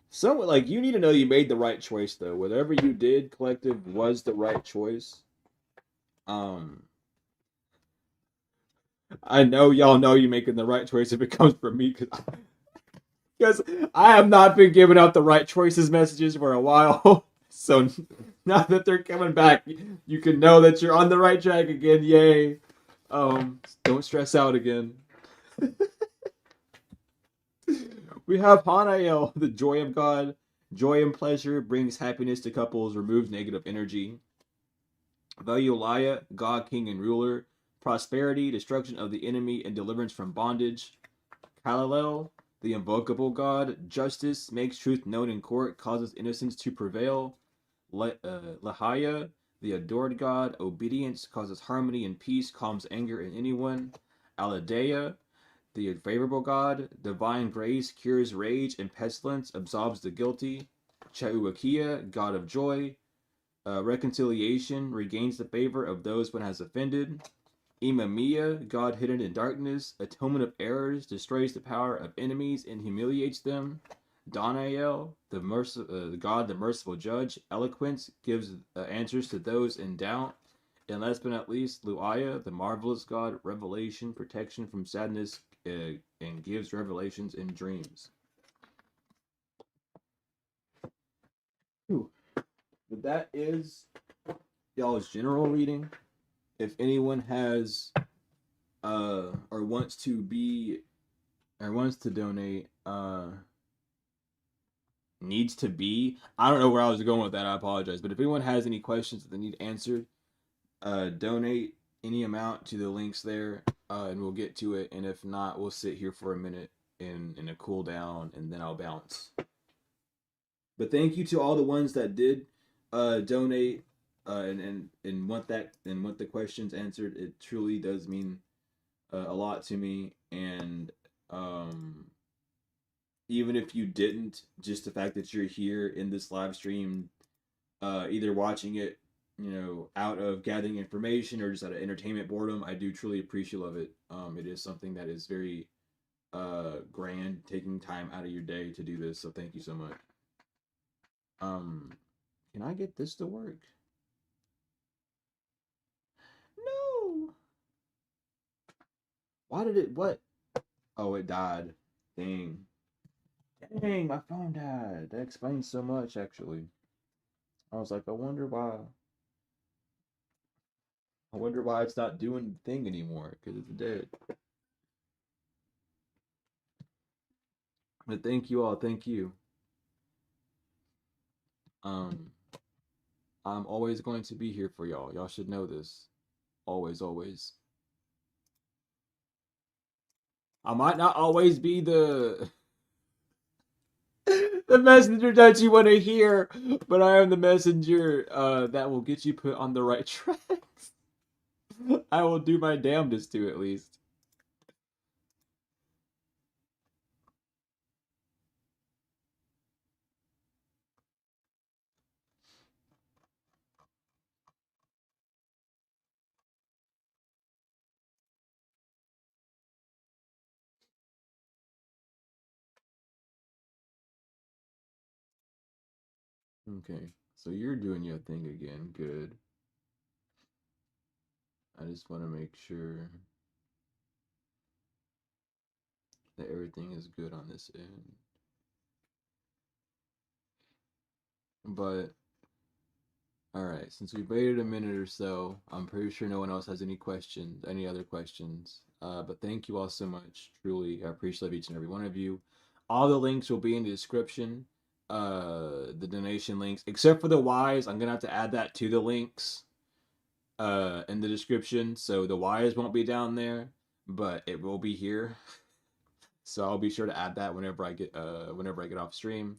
Someone like you need to know you made the right choice though. Whatever you did, collective, was the right choice. Um, I know y'all know you're making the right choice if it comes from me, because I have not been giving out the right choices messages for a while. So now that they're coming back, you can know that you're on the right track again. Yay! Don't stress out again. We have Hanael, the joy of God. Joy and pleasure brings happiness to couples, removes negative energy. Valuelaya, God, King, and Ruler. Prosperity, destruction of the enemy, and deliverance from bondage. Kalalel, the invocable God. Justice, makes truth known in court, causes innocence to prevail. Lahaya, the adored God. Obedience, causes harmony and peace, calms anger in anyone. Aladea, the favorable God. Divine grace, cures rage and pestilence, absolves the guilty. Chauakia, God of joy. Reconciliation, regains the favor of those one has offended. Imamiya, God hidden in darkness. Atonement of errors, destroys the power of enemies and humiliates them. Danael, the God, the merciful judge. Eloquence, gives answers to those in doubt. And last but not least, Luaya, the marvelous god, revelation, protection from sadness, and gives revelations in dreams. Ooh. But that is y'all's general reading. If anyone has or wants to be or wants to donate, needs to be, I don't know where I was going with that, I apologize. But if anyone has any questions that they need answered, donate any amount to the links there, and we'll get to it. And if not, we'll sit here for a minute in a cool down, and then I'll bounce. But thank you to all the ones that did donate, and want the questions answered. It truly does mean a lot to me. And um, even if you didn't, just the fact that you're here in this live stream, either watching it, out of gathering information or just out of entertainment boredom, I do truly appreciate of it. It is something that is very grand, taking time out of your day to do this. So thank you so much. Um, can I get this to work? No. Why did it? What? Oh, it died. Dang. Dang, my phone died. That explains so much, actually. I was like, I wonder why. I wonder why it's not doing the thing anymore, because it's dead. But thank you all. Thank you. Um, I'm always going to be here for y'all. Y'all should know this. Always, always. I might not always be the the messenger that you want to hear, but I am the messenger that will get you put on the right tracks. I will do my damnedest to, at least. Okay, so you're doing your thing again. Good. I just want to make sure that everything is good on this end. But all right, since we've waited a minute or so, I'm pretty sure no one else has any other questions. But thank you all so much. Truly, I appreciate each and every one of you. All the links will be in the description. The donation links, except for the Wise, I'm gonna have to add that to the links in the description. So the Wise won't be down there, but it will be here. So I'll be sure to add that whenever I get off stream.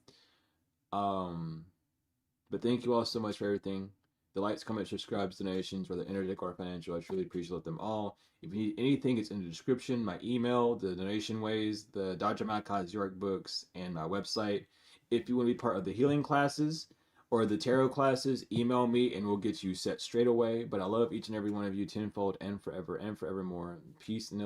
Um, but thank you all so much for everything. The likes, comments, subscribes, donations, whether energetic or financial, I truly appreciate them all. If you need anything, it's in the description. My email, the donation ways, the Dr. Malachi's York books, and my website. If you want to be part of the healing classes or the tarot classes, email me and we'll get you set straight away. But I love each and every one of you tenfold and forever and forevermore. Peace and